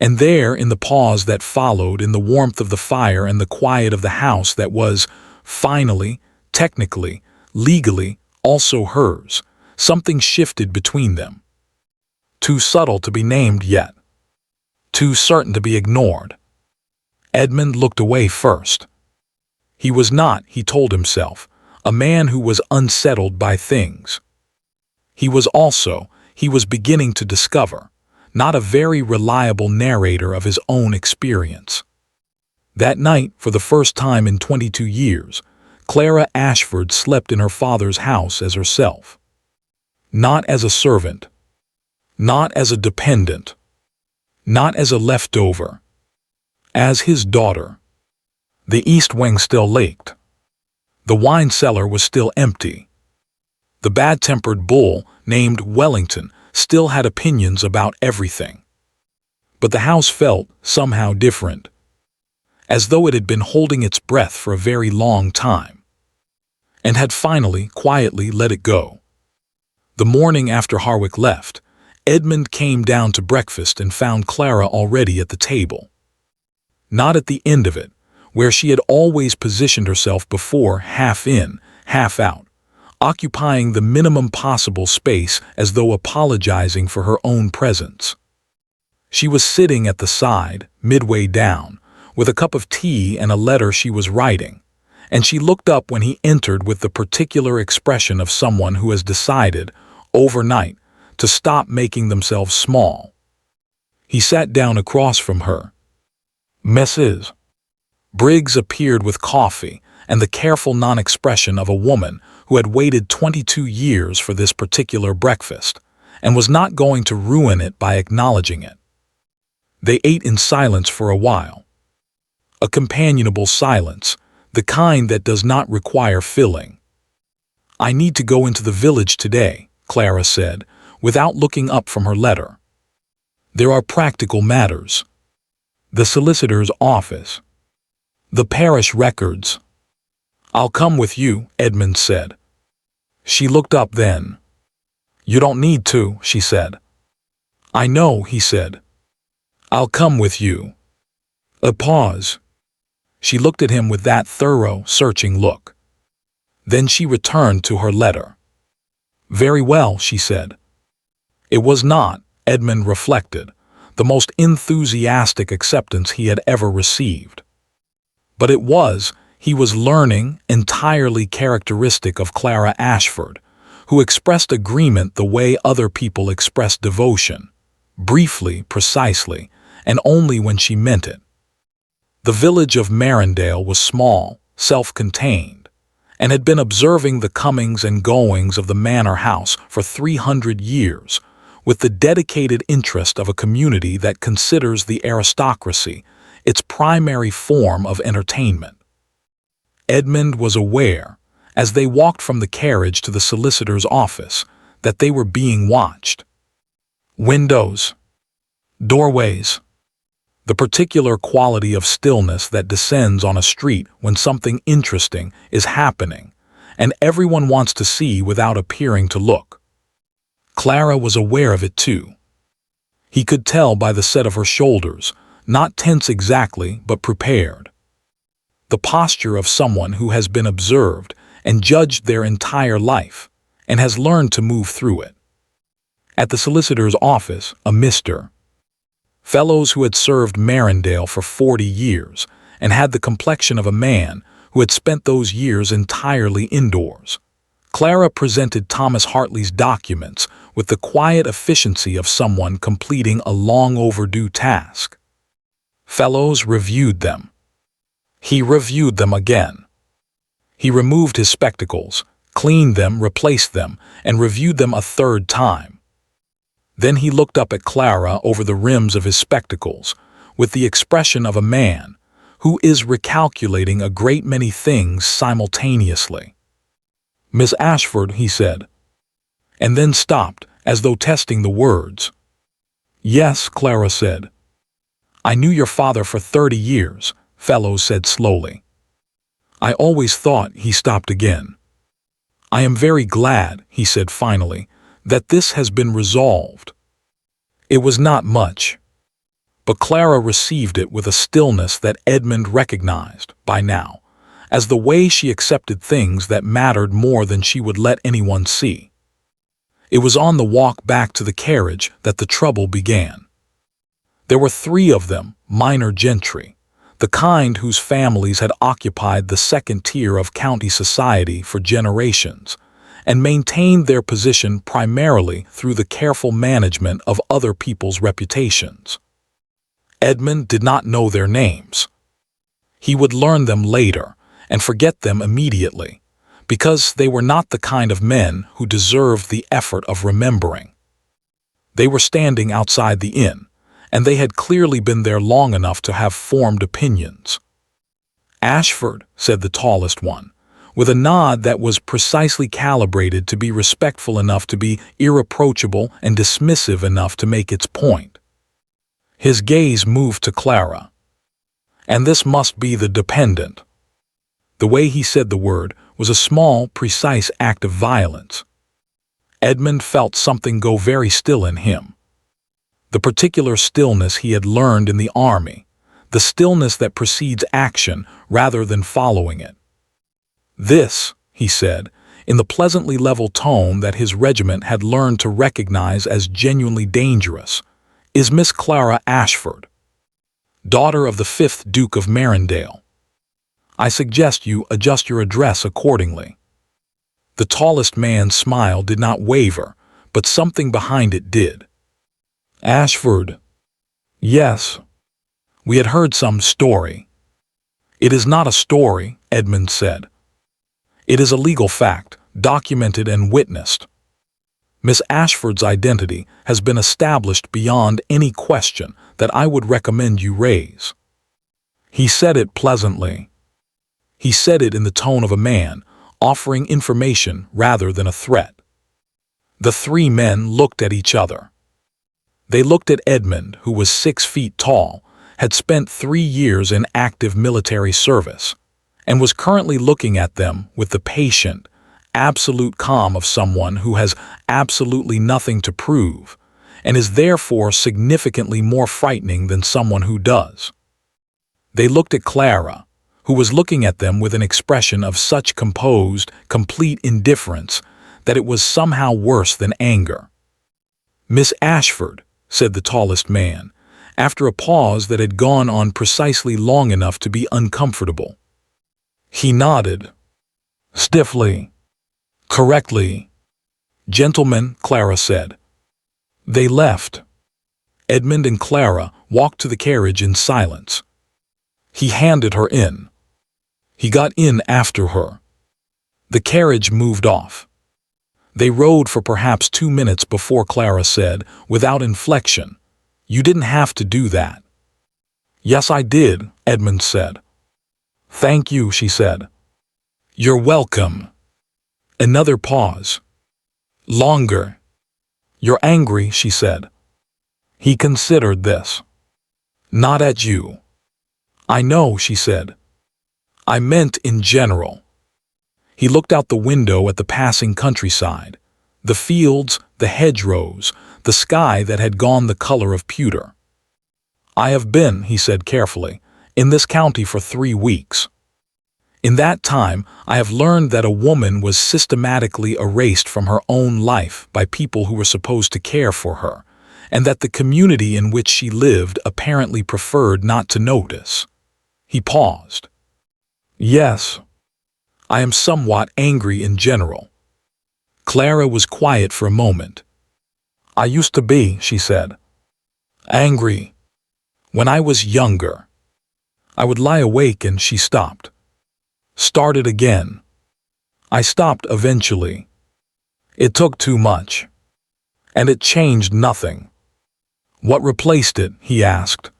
And there, in the pause that followed, in the warmth of the fire and the quiet of the house that was, finally, technically, legally, also hers, something shifted between them. Too subtle to be named yet. Too certain to be ignored. Edmund looked away first. He was not, he told himself, a man who was unsettled by things. He was beginning to discover, not a very reliable narrator of his own experience. That night, for the first time in 22 years, Clara Ashford slept in her father's house as herself. Not as a servant. Not as a dependent. Not as a leftover. As his daughter. The east wing still leaked. The wine cellar was still empty. The bad-tempered bull, named Wellington, still had opinions about everything. But the house felt somehow different, as though it had been holding its breath for a very long time, and had finally, quietly let it go. The morning after Harwick left, Edmund came down to breakfast and found Clara already at the table. Not at the end of it, where she had always positioned herself before, half in, half out, occupying the minimum possible space as though apologizing for her own presence. She was sitting at the side, midway down, with a cup of tea and a letter she was writing, and she looked up when he entered with the particular expression of someone who has decided, overnight, to stop making themselves small. He sat down across from her. Mrs. Briggs appeared with coffee and the careful non-expression of a woman who had waited 22 years for this particular breakfast and was not going to ruin it by acknowledging it. They ate in silence for a while. A companionable silence, the kind that does not require filling. "I need to go into the village today," Clara said, without looking up from her letter. "There are practical matters. The solicitor's office. The parish records." "I'll come with you," Edmund said. She looked up then. "You don't need to," she said. "I know," he said. "I'll come with you." A pause. She looked at him with that thorough, searching look. Then she returned to her letter. "Very well," she said. It was not, Edmund reflected, the most enthusiastic acceptance he had ever received. But it was, he was learning, entirely characteristic of Clara Ashford, who expressed agreement the way other people express devotion, briefly, precisely, and only when she meant it. The village of Marindale was small, self-contained, and had been observing the comings and goings of the manor house for 300 years, with the dedicated interest of a community that considers the aristocracy its primary form of entertainment. Edmund was aware, as they walked from the carriage to the solicitor's office, that they were being watched. Windows, doorways, the particular quality of stillness that descends on a street when something interesting is happening, and everyone wants to see without appearing to look. Clara was aware of it too. He could tell by the set of her shoulders, not tense exactly, but prepared. The posture of someone who has been observed and judged their entire life, and has learned to move through it. At the solicitor's office, a Mr. Fellows who had served Marindale for 40 years and had the complexion of a man who had spent those years entirely indoors. Clara presented Thomas Hartley's documents with the quiet efficiency of someone completing a long overdue task. Fellows reviewed them. He reviewed them again. He removed his spectacles, cleaned them, replaced them, and reviewed them a third time. Then he looked up at Clara over the rims of his spectacles, with the expression of a man who is recalculating a great many things simultaneously. "Miss Ashford," he said, and then stopped, as though testing the words. "Yes," Clara said. "I knew your father for 30 years, Fellows said slowly. "I always thought," he stopped again. "I am very glad," he said finally, "that this has been resolved." It was not much, but Clara received it with a stillness that Edmund recognized, by now, as the way she accepted things that mattered more than she would let anyone see. It was on the walk back to the carriage that the trouble began. There were 3 of them, minor gentry, the kind whose families had occupied the second tier of county society for generations, and maintained their position primarily through the careful management of other people's reputations. Edmund did not know their names. He would learn them later and forget them immediately, because they were not the kind of men who deserved the effort of remembering. They were standing outside the inn, and they had clearly been there long enough to have formed opinions. "Ashford," said the tallest one, with a nod that was precisely calibrated to be respectful enough to be irreproachable and dismissive enough to make its point. His gaze moved to Clara. "And this must be the dependent." The way he said the word was a small, precise act of violence. Edmund felt something go very still in him. The particular stillness he had learned in the army, the stillness that precedes action rather than following it. "This," he said, in the pleasantly level tone that his regiment had learned to recognize as genuinely dangerous, "is Miss Clara Ashford, daughter of the 5th Duke of Marindale. I suggest you adjust your address accordingly." The tallest man's smile did not waver, but something behind it did. "Ashford? Yes. We had heard some story." "It is not a story," Edmund said. "It is a legal fact, documented and witnessed. Miss Ashford's identity has been established beyond any question that I would recommend you raise." He said it pleasantly. He said it in the tone of a man, offering information rather than a threat. The three men looked at each other. They looked at Edmund, who was 6 feet tall, had spent 3 years in active military service, and was currently looking at them with the patient, absolute calm of someone who has absolutely nothing to prove, and is therefore significantly more frightening than someone who does. They looked at Clara, who was looking at them with an expression of such composed, complete indifference that it was somehow worse than anger. "Miss Ashford," said the tallest man, after a pause that had gone on precisely long enough to be uncomfortable. He nodded. Stiffly. "Correctly." "Gentlemen," Clara said. They left. Edmund and Clara walked to the carriage in silence. He handed her in. He got in after her. The carriage moved off. They rode for perhaps 2 minutes before Clara said, without inflection, "You didn't have to do that." "Yes, I did," Edmund said. "Thank you," she said. "You're welcome." Another pause. Longer. "You're angry," she said. He considered this. "Not at you." "I know," she said. "I meant in general." He looked out the window at the passing countryside, the fields, the hedgerows, the sky that had gone the color of pewter. "I have been," he said carefully, "in this county for 3 weeks. In that time, I have learned that a woman was systematically erased from her own life by people who were supposed to care for her, and that the community in which she lived apparently preferred not to notice." He paused. "Yes. I am somewhat angry in general." Clara was quiet for a moment. "I used to be," she said. "Angry. When I was younger. I would lie awake and she stopped. Started again. I stopped eventually. It took too much. And it changed nothing." "What replaced it?" he asked.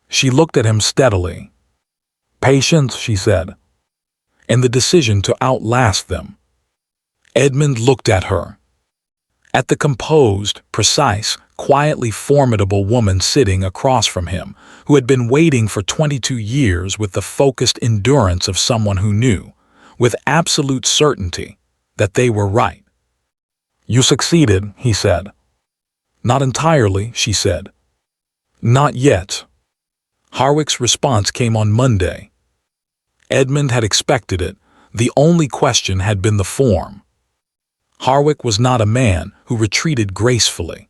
She looked at him steadily. "Patience," she said. "And the decision to outlast them." Edmund looked at her. At the composed, precise, quietly formidable woman sitting across from him, who had been waiting for 22 years with the focused endurance of someone who knew, with absolute certainty, that they were right. "You succeeded," he said. "Not entirely," she said. "Not yet." Harwick's response came on Monday. Edmund had expected it. The only question had been the form. Harwick was not a man who retreated gracefully.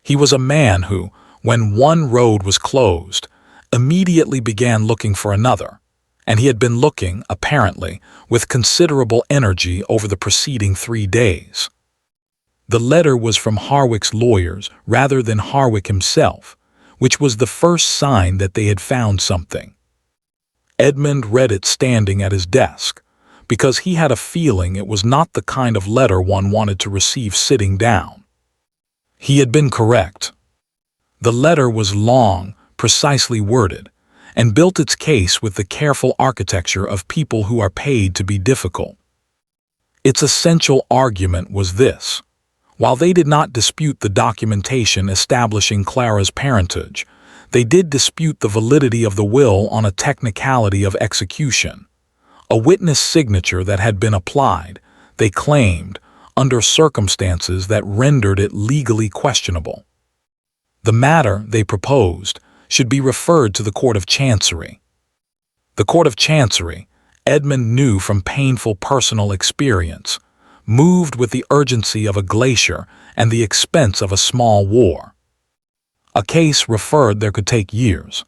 He was a man who, when one road was closed, immediately began looking for another, and he had been looking, apparently, with considerable energy over the preceding 3 days. The letter was from Harwick's lawyers rather than Harwick himself, which was the first sign that they had found something. Edmund read it standing at his desk, because he had a feeling it was not the kind of letter one wanted to receive sitting down. He had been correct. The letter was long, precisely worded, and built its case with the careful architecture of people who are paid to be difficult. Its essential argument was this: while they did not dispute the documentation establishing Clara's parentage, they did dispute the validity of the will on a technicality of execution. A witness signature that had been applied, they claimed, under circumstances that rendered it legally questionable. The matter, they proposed, should be referred to the Court of Chancery. The Court of Chancery, Edmund knew from painful personal experience, moved with the urgency of a glacier and the expense of a small war. A case referred there could take years.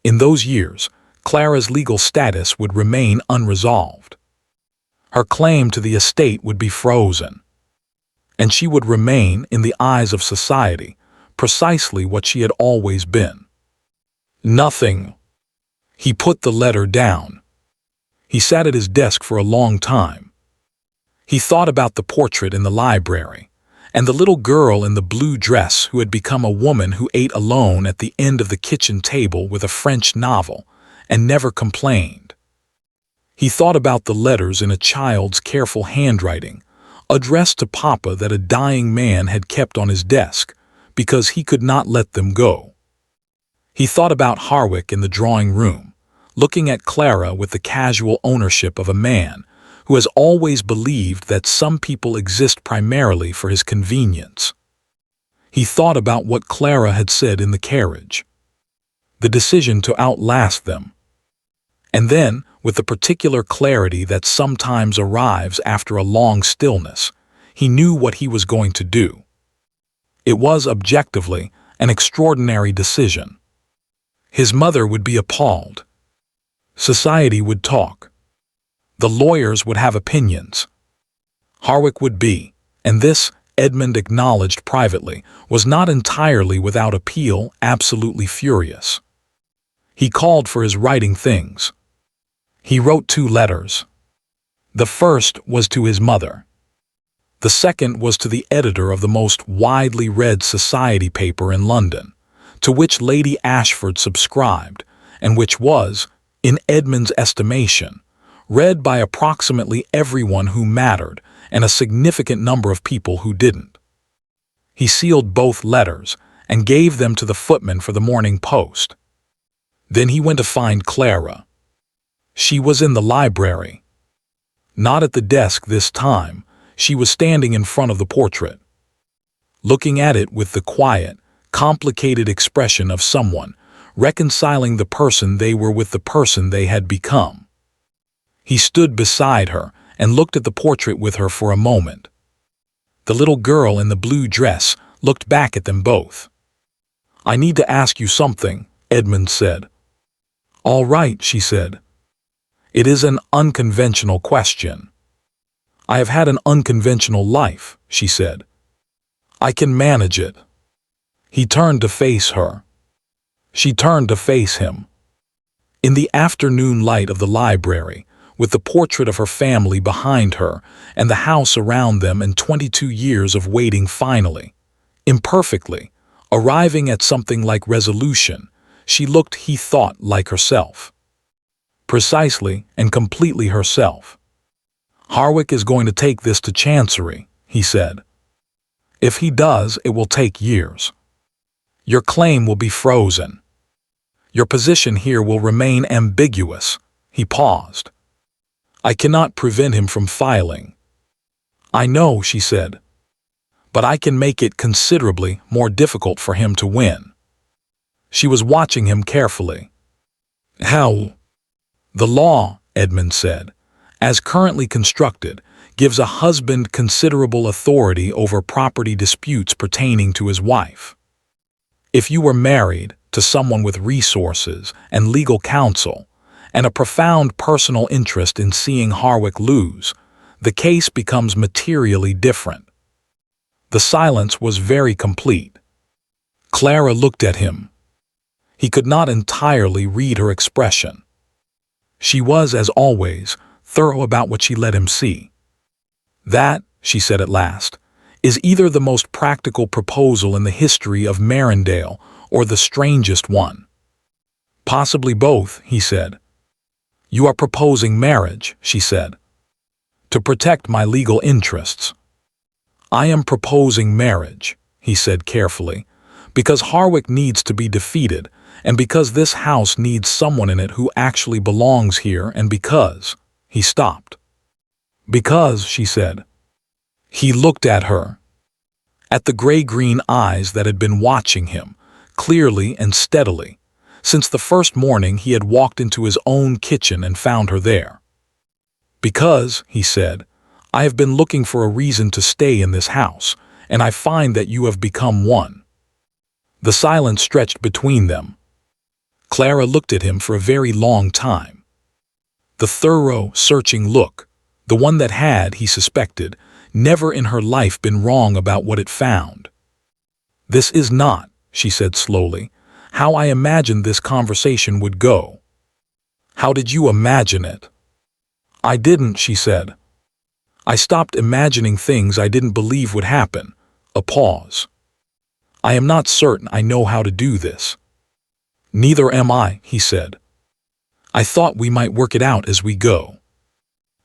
In those years, Clara's legal status would remain unresolved. Her claim to the estate would be frozen, and she would remain, in the eyes of society, precisely what she had always been. Nothing. He put the letter down. He sat at his desk for a long time. He thought about the portrait in the library, and the little girl in the blue dress who had become a woman who ate alone at the end of the kitchen table with a French novel and never complained. He thought about the letters in a child's careful handwriting, addressed to Papa that a dying man had kept on his desk because he could not let them go. He thought about Harwick in the drawing room, looking at Clara with the casual ownership of a man who has always believed that some people exist primarily for his convenience. He thought about what Clara had said in the carriage, the decision to outlast them. And then, with the particular clarity that sometimes arrives after a long stillness, he knew what he was going to do. It was objectively an extraordinary decision. His mother would be appalled. Society would talk. The lawyers would have opinions. Harwick would be, and this, Edmund acknowledged privately, was not entirely without appeal, absolutely furious. He called for his writing things. He wrote 2 letters. The first was to his mother. The second was to the editor of the most widely read society paper in London, to which Lady Ashford subscribed, and which was, in Edmund's estimation, read by approximately everyone who mattered and a significant number of people who didn't. He sealed both letters and gave them to the footman for the Morning Post. Then he went to find Clara. She was in the library. Not at the desk this time. She was standing in front of the portrait, looking at it with the quiet, complicated expression of someone reconciling the person they were with the person they had become. He stood beside her and looked at the portrait with her for a moment. The little girl in the blue dress looked back at them both. "I need to ask you something," Edmund said. "All right," she said. "It is an unconventional question." "I have had an unconventional life," she said. "I can manage it." He turned to face her. She turned to face him. In the afternoon light of the library, with the portrait of her family behind her and the house around them and 22 years of waiting finally, imperfectly, arriving at something like resolution, she looked, he thought, like herself. Precisely and completely herself. "Harwick is going to take this to Chancery," he said. "If he does, it will take years. Your claim will be frozen. Your position here will remain ambiguous." He paused. "I cannot prevent him from filing." "I know," she said. "But I can make it considerably more difficult for him to win." She was watching him carefully. "How?" "The law," Edmund said, "as currently constructed, gives a husband considerable authority over property disputes pertaining to his wife. If you were married to someone with resources and legal counsel, and a profound personal interest in seeing Harwick lose, the case becomes materially different." The silence was very complete. Clara looked at him. He could not entirely read her expression. She was, as always, thorough about what she let him see. "That," she said at last, "is either the most practical proposal in the history of Marindale or the strangest one." "Possibly both," he said. "You are proposing marriage," she said. "To protect my legal interests." "I am proposing marriage," he said carefully, "because Harwick needs to be defeated, and because this house needs someone in it who actually belongs here, and because—" He stopped. "Because," she said. He looked at her, at the gray-green eyes that had been watching him, clearly and steadily, since the first morning he had walked into his own kitchen and found her there. "Because," he said, "I have been looking for a reason to stay in this house, and I find that you have become one." The silence stretched between them. Clara looked at him for a very long time. The thorough, searching look, the one that had, he suspected, never in her life been wrong about what it found. "This is not," she said slowly, "how I imagined this conversation would go." "How did you imagine it?" "I didn't," she said. "I stopped imagining things I didn't believe would happen." A pause. "I am not certain I know how to do this." "Neither am I," he said. "I thought we might work it out as we go."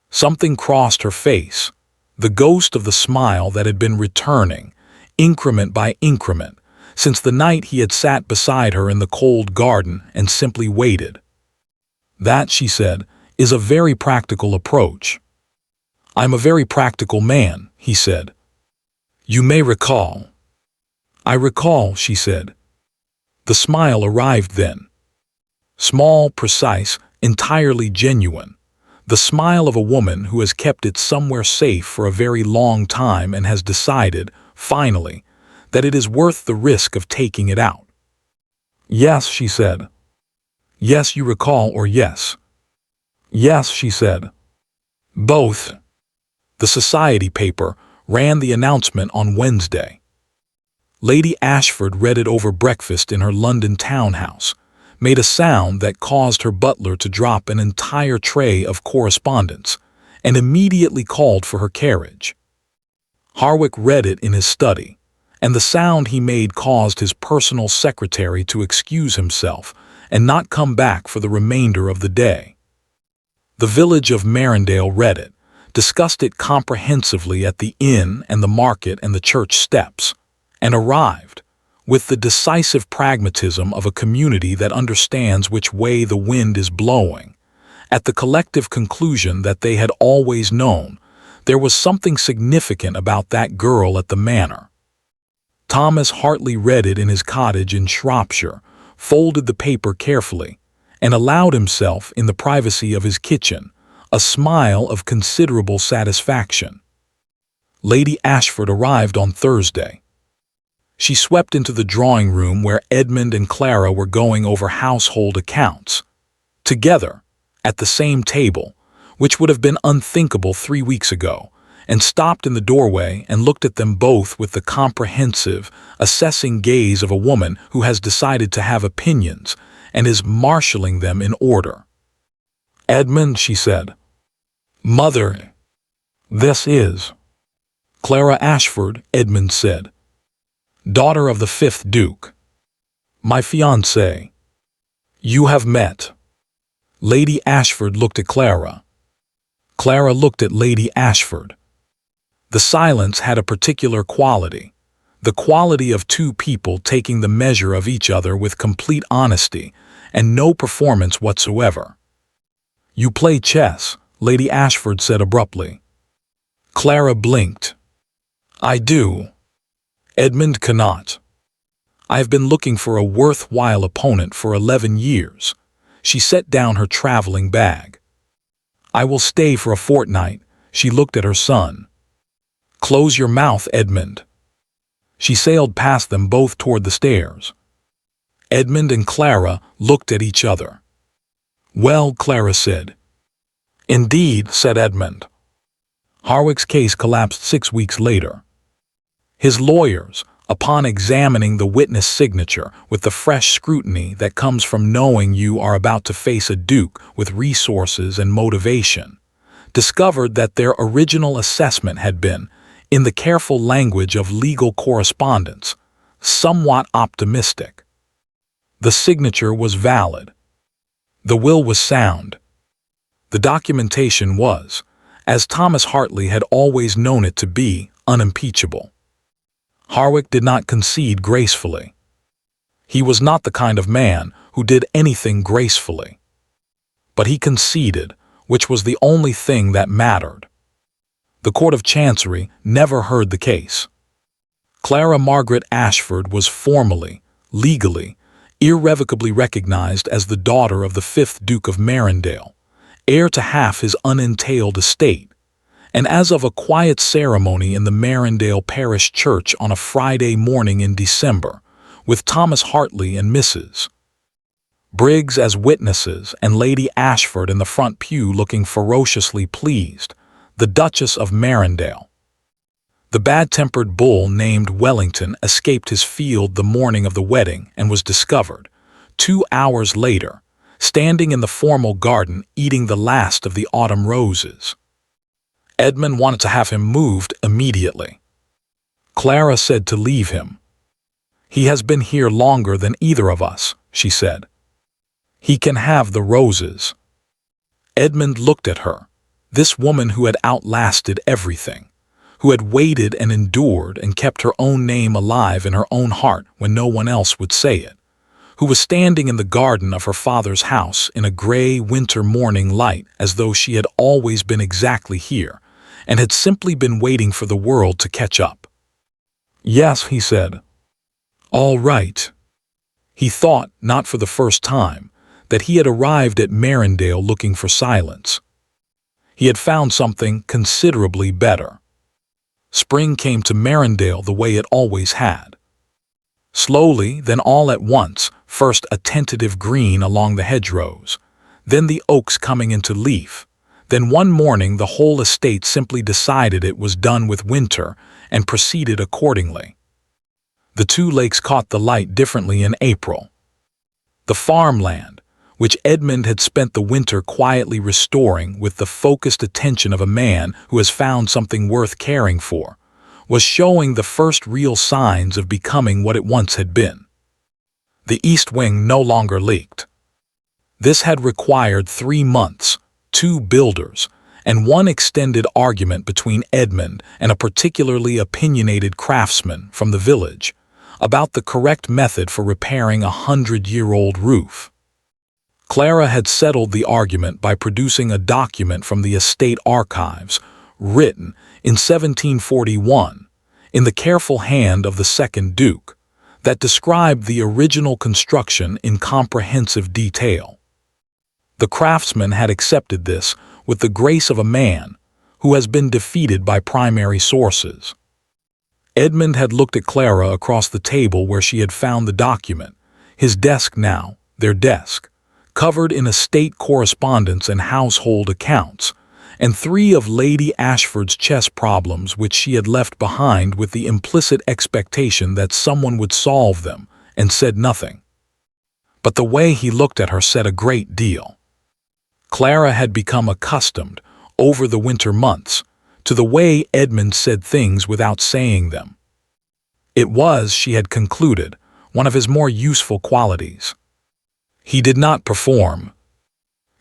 Something crossed her face, the ghost of the smile that had been returning, increment by increment, since the night he had sat beside her in the cold garden and simply waited. "That," she said, "is a very practical approach." "I'm a very practical man," he said. "You may recall." "I recall," she said. The smile arrived then. Small, precise, entirely genuine. The smile of a woman who has kept it somewhere safe for a very long time and has decided, finally, that it is worth the risk of taking it out. "Yes," she said. "Yes, you recall, or yes." "Yes," she said. "Both." The society paper ran the announcement on Wednesday. Lady Ashford read it over breakfast in her London townhouse, made a sound that caused her butler to drop an entire tray of correspondence, and immediately called for her carriage. Harwick read it in his study, and the sound he made caused his personal secretary to excuse himself and not come back for the remainder of the day. The village of Marindale read it, discussed it comprehensively at the inn and the market and the church steps, and arrived, with the decisive pragmatism of a community that understands which way the wind is blowing, at the collective conclusion that they had always known there was something significant about that girl at the manor. Thomas Hartley read it in his cottage in Shropshire, folded the paper carefully, and allowed himself, in the privacy of his kitchen, a smile of considerable satisfaction. Lady Ashford arrived on Thursday. She swept into the drawing-room where Edmund and Clara were going over household accounts. Together, at the same table, which would have been unthinkable 3 weeks ago, and stopped in the doorway and looked at them both with the comprehensive, assessing gaze of a woman who has decided to have opinions and is marshalling them in order. "Edmund," she said. "Mother, this is—" "Clara Ashford," Edmund said. "Daughter of the 5th Duke. My fiancée. You have met." Lady Ashford looked at Clara. Clara looked at Lady Ashford. The silence had a particular quality, the quality of two people taking the measure of each other with complete honesty and no performance whatsoever. "You play chess," Lady Ashford said abruptly. Clara blinked. "I do. Edmund cannot. I have been looking for a worthwhile opponent for 11 years. She set down her traveling bag. "I will stay for a fortnight." She looked at her son. "Close your mouth, Edmund." She sailed past them both toward the stairs. Edmund and Clara looked at each other. "Well," Clara said. "Indeed," said Edmund. Harwick's case collapsed 6 weeks later. His lawyers, upon examining the witness signature with the fresh scrutiny that comes from knowing you are about to face a duke with resources and motivation, discovered that their original assessment had been, in the careful language of legal correspondence, somewhat optimistic. The signature was valid. The will was sound. The documentation was, as Thomas Hartley had always known it to be, unimpeachable. Harwick did not concede gracefully. He was not the kind of man who did anything gracefully. But he conceded, which was the only thing that mattered. The Court of Chancery never heard the case. Clara Margaret Ashford was formally, legally, irrevocably recognized as the daughter of the 5th Duke of Marindale, heir to half his unentailed estate, and as of a quiet ceremony in the Marindale Parish Church on a Friday morning in December, with Thomas Hartley and Mrs. Briggs as witnesses and Lady Ashford in the front pew looking ferociously pleased, the Duchess of Marindale. The bad-tempered bull named Wellington escaped his field the morning of the wedding and was discovered, 2 hours later, standing in the formal garden eating the last of the autumn roses. Edmund wanted to have him moved immediately. Clara said to leave him. "He has been here longer than either of us," she said. "He can have the roses." Edmund looked at her, this woman who had outlasted everything, who had waited and endured and kept her own name alive in her own heart when no one else would say it, who was standing in the garden of her father's house in a gray winter morning light as though she had always been exactly here and had simply been waiting for the world to catch up. "Yes," he said. "All right." He thought, not for the first time, that he had arrived at Marindale looking for silence. He had found something considerably better. Spring came to Marindale the way it always had. Slowly, then all at once, first a tentative green along the hedgerows, then the oaks coming into leaf, then one morning the whole estate simply decided it was done with winter and proceeded accordingly. The 2 lakes caught the light differently in April. The farmland, which Edmund had spent the winter quietly restoring with the focused attention of a man who has found something worth caring for, was showing the first real signs of becoming what it once had been. The east wing no longer leaked. This had required 3 months, 2 builders, and 1 extended argument between Edmund and a particularly opinionated craftsman from the village about the correct method for repairing a 100-year-old roof. Clara had settled the argument by producing a document from the estate archives, written in 1741, in the careful hand of the 2nd Duke, that described the original construction in comprehensive detail. The craftsman had accepted this with the grace of a man who has been defeated by primary sources. Edmund had looked at Clara across the table where she had found the document, his desk now, their desk, covered in estate correspondence and household accounts, and 3 of Lady Ashford's chess problems which she had left behind with the implicit expectation that someone would solve them, and said nothing. But the way he looked at her said a great deal. Clara had become accustomed, over the winter months, to the way Edmund said things without saying them. It was, she had concluded, one of his more useful qualities. He did not perform.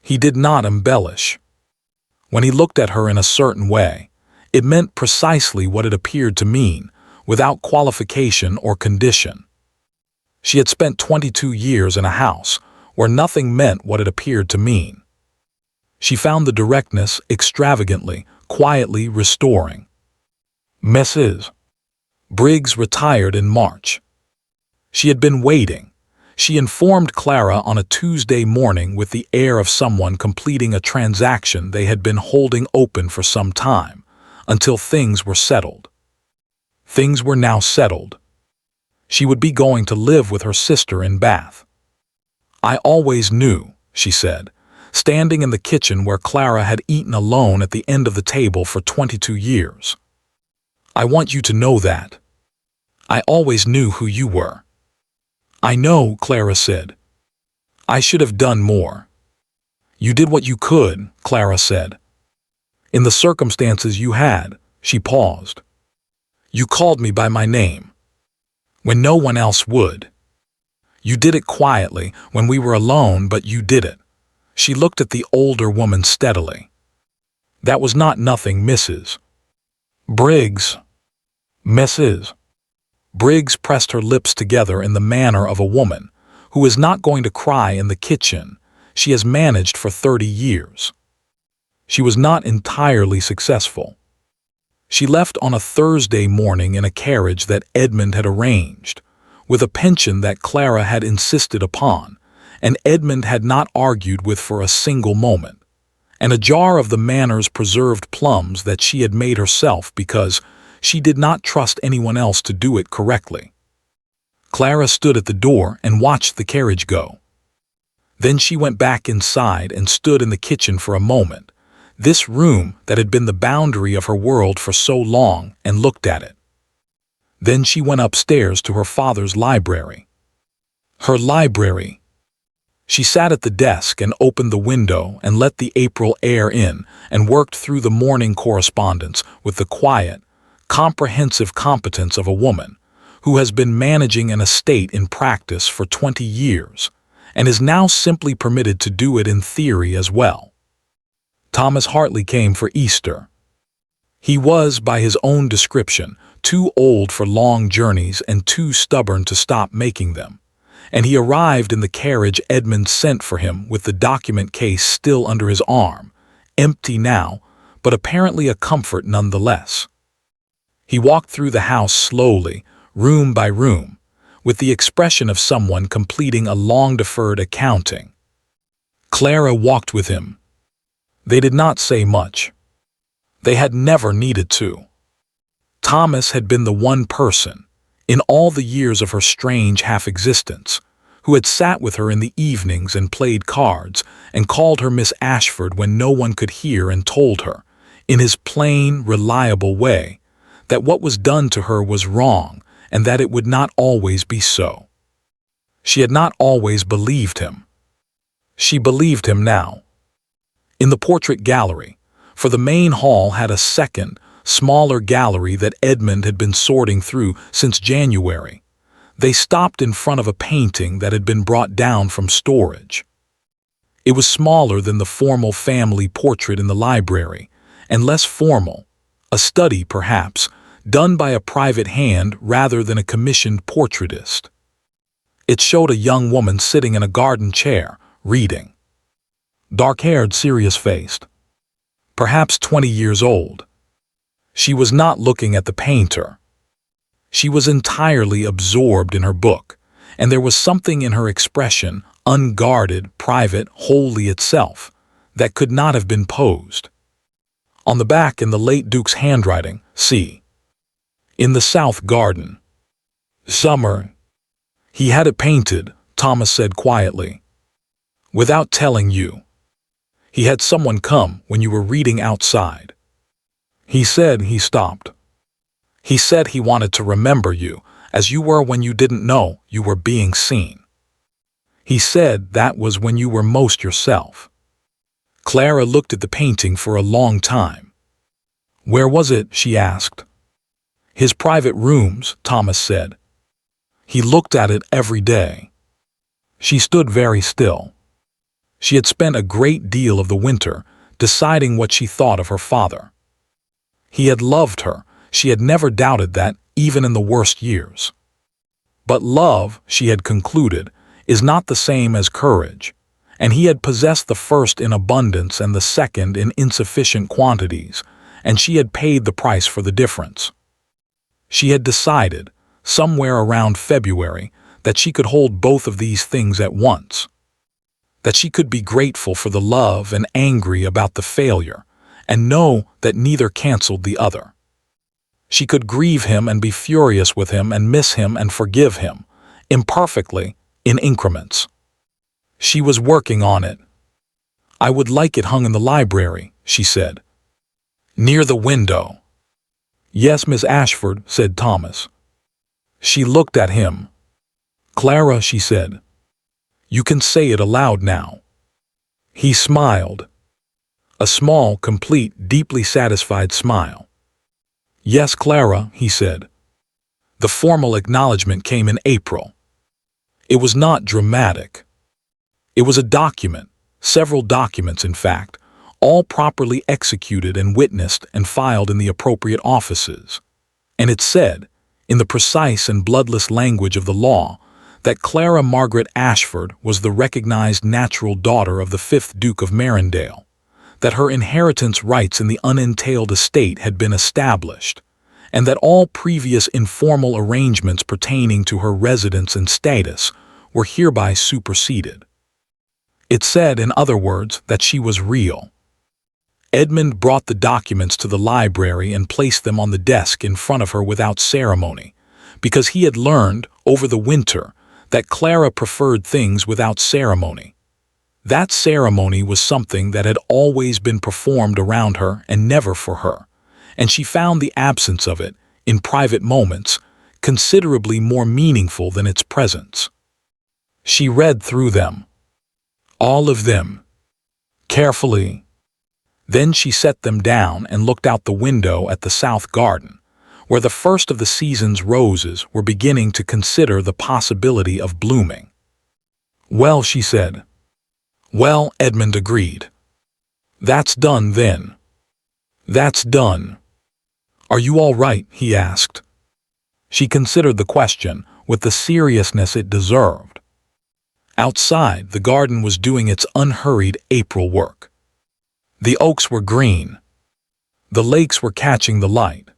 He did not embellish. When he looked at her in a certain way, it meant precisely what it appeared to mean, without qualification or condition. She had spent 22 years in a house where nothing meant what it appeared to mean. She found the directness extravagantly, quietly restoring. Mrs. Briggs retired in March. She had been waiting. She informed Clara on a Tuesday morning with the air of someone completing a transaction they had been holding open for some time, until things were settled. Things were now settled. She would be going to live with her sister in Bath. "I always knew," she said, standing in the kitchen where Clara had eaten alone at the end of the table for 22 years. "I want you to know that. I always knew who you were." "I know," Clara said. "I should have done more." "You did what you could," Clara said. "In the circumstances you had." She paused. "You called me by my name, when no one else would. You did it quietly, when we were alone, but you did it." She looked at the older woman steadily. "That was not nothing, Mrs. Briggs." Mrs. Briggs pressed her lips together in the manner of a woman who is not going to cry in the kitchen she has managed for 30 years. She was not entirely successful. She left on a Thursday morning in a carriage that Edmund had arranged, with a pension that Clara had insisted upon, and Edmund had not argued with for a single moment, and a jar of the Manor's preserved plums that she had made herself because she did not trust anyone else to do it correctly. Clara stood at the door and watched the carriage go. Then she went back inside and stood in the kitchen for a moment, this room that had been the boundary of her world for so long, and looked at it. Then she went upstairs to her father's library. Her library. She sat at the desk and opened the window and let the April air in and worked through the morning correspondence with the quiet, comprehensive competence of a woman who has been managing an estate in practice for 20 years and is now simply permitted to do it in theory as well. Thomas Hartley came for Easter. He was, by his own description, too old for long journeys and too stubborn to stop making them, and he arrived in the carriage Edmund sent for him with the document case still under his arm, empty now, but apparently a comfort nonetheless. He walked through the house slowly, room by room, with the expression of someone completing a long-deferred accounting. Clara walked with him. They did not say much. They had never needed to. Thomas had been the one person, in all the years of her strange half-existence, who had sat with her in the evenings and played cards and called her Miss Ashford when no one could hear and told her, in his plain, reliable way, that what was done to her was wrong and that it would not always be so. She had not always believed him. She believed him now. In the portrait gallery, for the main hall had a second, smaller gallery that Edmund had been sorting through since January, they stopped in front of a painting that had been brought down from storage. It was smaller than the formal family portrait in the library, and less formal, a study perhaps, done by a private hand rather than a commissioned portraitist. It showed a young woman sitting in a garden chair, reading. Dark-haired, serious-faced. Perhaps 20 years old. She was not looking at the painter. She was entirely absorbed in her book, and there was something in her expression, unguarded, private, wholly itself, that could not have been posed. On the back in the late Duke's handwriting, see. In the South Garden. Summer. He had it painted, Thomas said quietly. Without telling you. He had someone come when you were reading outside. He said he stopped. He said he wanted to remember you as you were when you didn't know you were being seen. He said that was when you were most yourself. Clara looked at the painting for a long time. Where was it? She asked. His private rooms, Thomas said. He looked at it every day. She stood very still. She had spent a great deal of the winter deciding what she thought of her father. He had loved her. She had never doubted that, even in the worst years. But love, she had concluded, is not the same as courage, and he had possessed the first in abundance and the second in insufficient quantities, and she had paid the price for the difference. She had decided, somewhere around February, that she could hold both of these things at once. That she could be grateful for the love and angry about the failure, and know that neither canceled the other. She could grieve him and be furious with him and miss him and forgive him, imperfectly, in increments. She was working on it. I would like it hung in the library, she said. Near the window. Yes, Miss Ashford, said Thomas. She looked at him. Clara, she said. You can say it aloud now. He smiled. A small, complete, deeply satisfied smile. Yes, Clara, he said. The formal acknowledgement came in April. It was not dramatic. It was a document, several documents in fact, all properly executed and witnessed and filed in the appropriate offices. And it said, in the precise and bloodless language of the law, that Clara Margaret Ashford was the recognized natural daughter of the 5th Duke of Marindale, that her inheritance rights in the unentailed estate had been established, and that all previous informal arrangements pertaining to her residence and status were hereby superseded. It said, in other words, that she was real. Edmund brought the documents to the library and placed them on the desk in front of her without ceremony, because he had learned, over the winter, that Clara preferred things without ceremony. That ceremony was something that had always been performed around her and never for her, and she found the absence of it, in private moments, considerably more meaningful than its presence. She read through them, all of them, carefully. Then she set them down and looked out the window at the south garden, where the first of the season's roses were beginning to consider the possibility of blooming. "Well," she said. "Well," Edmund agreed. "That's done, then." "That's done." "Are you all right?" he asked. She considered the question with the seriousness it deserved. Outside, the garden was doing its unhurried April work. The oaks were green. The lakes were catching the light.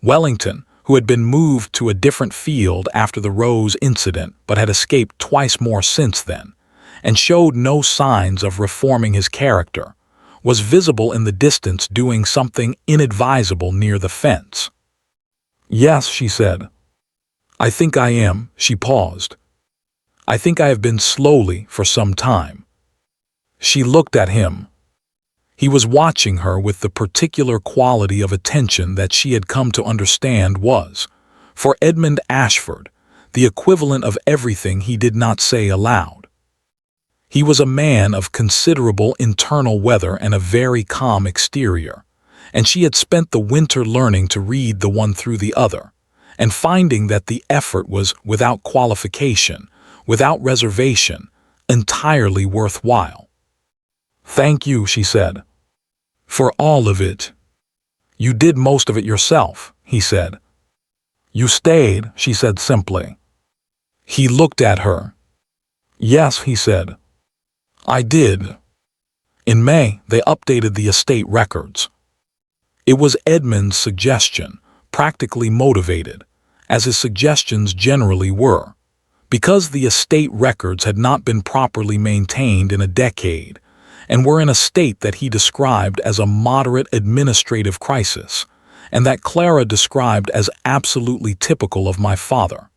Wellington, who had been moved to a different field after the Rose incident but had escaped twice more since then, and showed no signs of reforming his character, was visible in the distance doing something inadvisable near the fence. "Yes," she said. "I think I am." She paused. "I think I have been slowly for some time." She looked at him. He was watching her with the particular quality of attention that she had come to understand was, for Edmund Ashford, the equivalent of everything he did not say aloud. He was a man of considerable internal weather and a very calm exterior, and she had spent the winter learning to read the one through the other, and finding that the effort was without qualification, without reservation, entirely worthwhile. "Thank you," she said. "For all of it." "You did most of it yourself," he said. "You stayed," she said simply. He looked at her. "Yes," he said. "I did." In May, they updated the estate records. It was Edmund's suggestion, practically motivated, as his suggestions generally were, because the estate records had not been properly maintained in a decade, and were in a state that he described as a moderate administrative crisis, and that Clara described as absolutely typical of my father.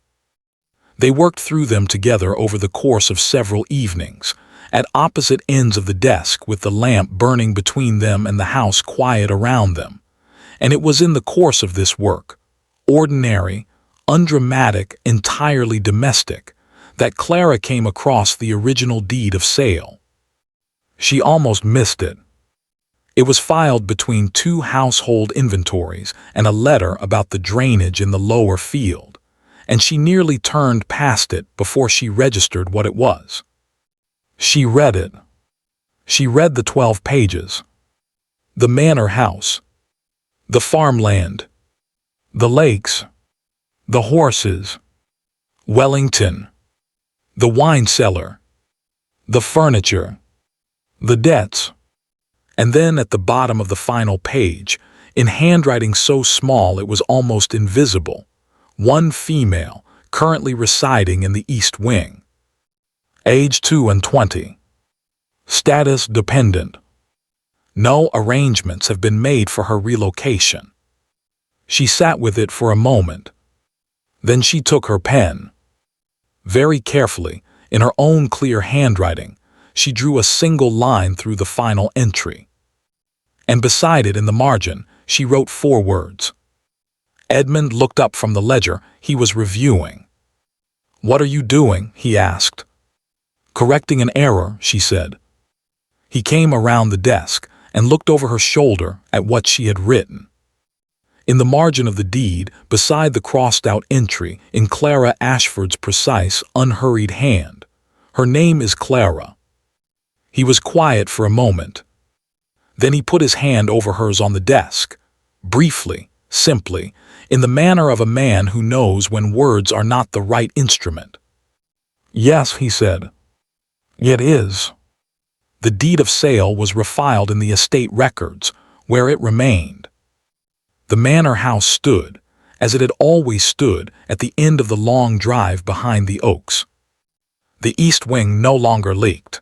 They worked through them together over the course of several evenings, at opposite ends of the desk with the lamp burning between them and the house quiet around them, and it was in the course of this work, ordinary, undramatic, entirely domestic, that Clara came across the original deed of sale. She almost missed it. It was filed between two household inventories and a letter about the drainage in the lower field, and she nearly turned past it before she registered what it was. She read it. She read the 12 pages. The manor house. The farmland. The lakes. The horses. Wellington. The wine cellar. The furniture. The debts. And then at the bottom of the final page, in handwriting so small it was almost invisible, one female, currently residing in the East Wing. Age 22. Status dependent. No arrangements have been made for her relocation. She sat with it for a moment. Then she took her pen. Very carefully, in her own clear handwriting, she drew a single line through the final entry. And beside it in the margin, she wrote 4 words. Edmund looked up from the ledger he was reviewing. "What are you doing?" he asked. "Correcting an error," she said. He came around the desk and looked over her shoulder at what she had written. In the margin of the deed, beside the crossed-out entry in Clara Ashford's precise, unhurried hand, "Her name is Clara." He was quiet for a moment. Then he put his hand over hers on the desk, briefly, simply, in the manner of a man who knows when words are not the right instrument. "Yes," he said. "It is." The deed of sale was refiled in the estate records, where it remained. The manor house stood, as it had always stood, at the end of the long drive behind the oaks. The east wing no longer leaked.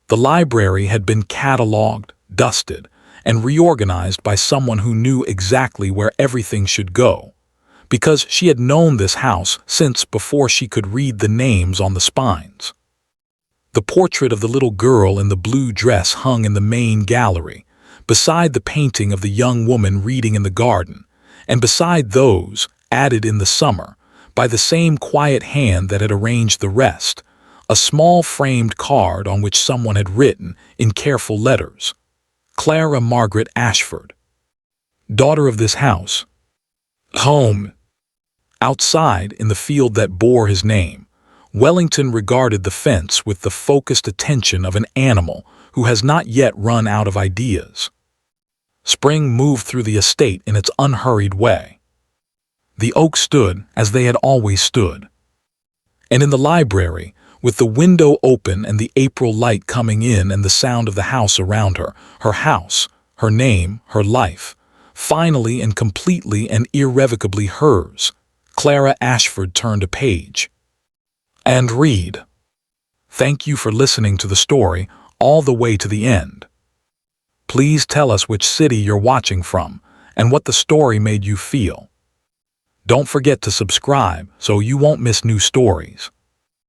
The library had been catalogued, dusted, and reorganized by someone who knew exactly where everything should go, because she had known this house since before she could read the names on the spines. The portrait of the little girl in the blue dress hung in the main gallery, beside the painting of the young woman reading in the garden, and beside those, added in the summer, by the same quiet hand that had arranged the rest, a small framed card on which someone had written, in careful letters, Clara Margaret Ashford, daughter of this house. Home. Outside, in the field that bore his name, Wellington regarded the fence with the focused attention of an animal who has not yet run out of ideas. Spring moved through the estate in its unhurried way. The oaks stood as they had always stood. And in the library, with the window open and the April light coming in and the sound of the house around her, her house, her name, her life, finally and completely and irrevocably hers, Clara Ashford turned a page. And read. Thank you for listening to the story all the way to the end. Please tell us which city you're watching from and what the story made you feel. Don't forget to subscribe so you won't miss new stories.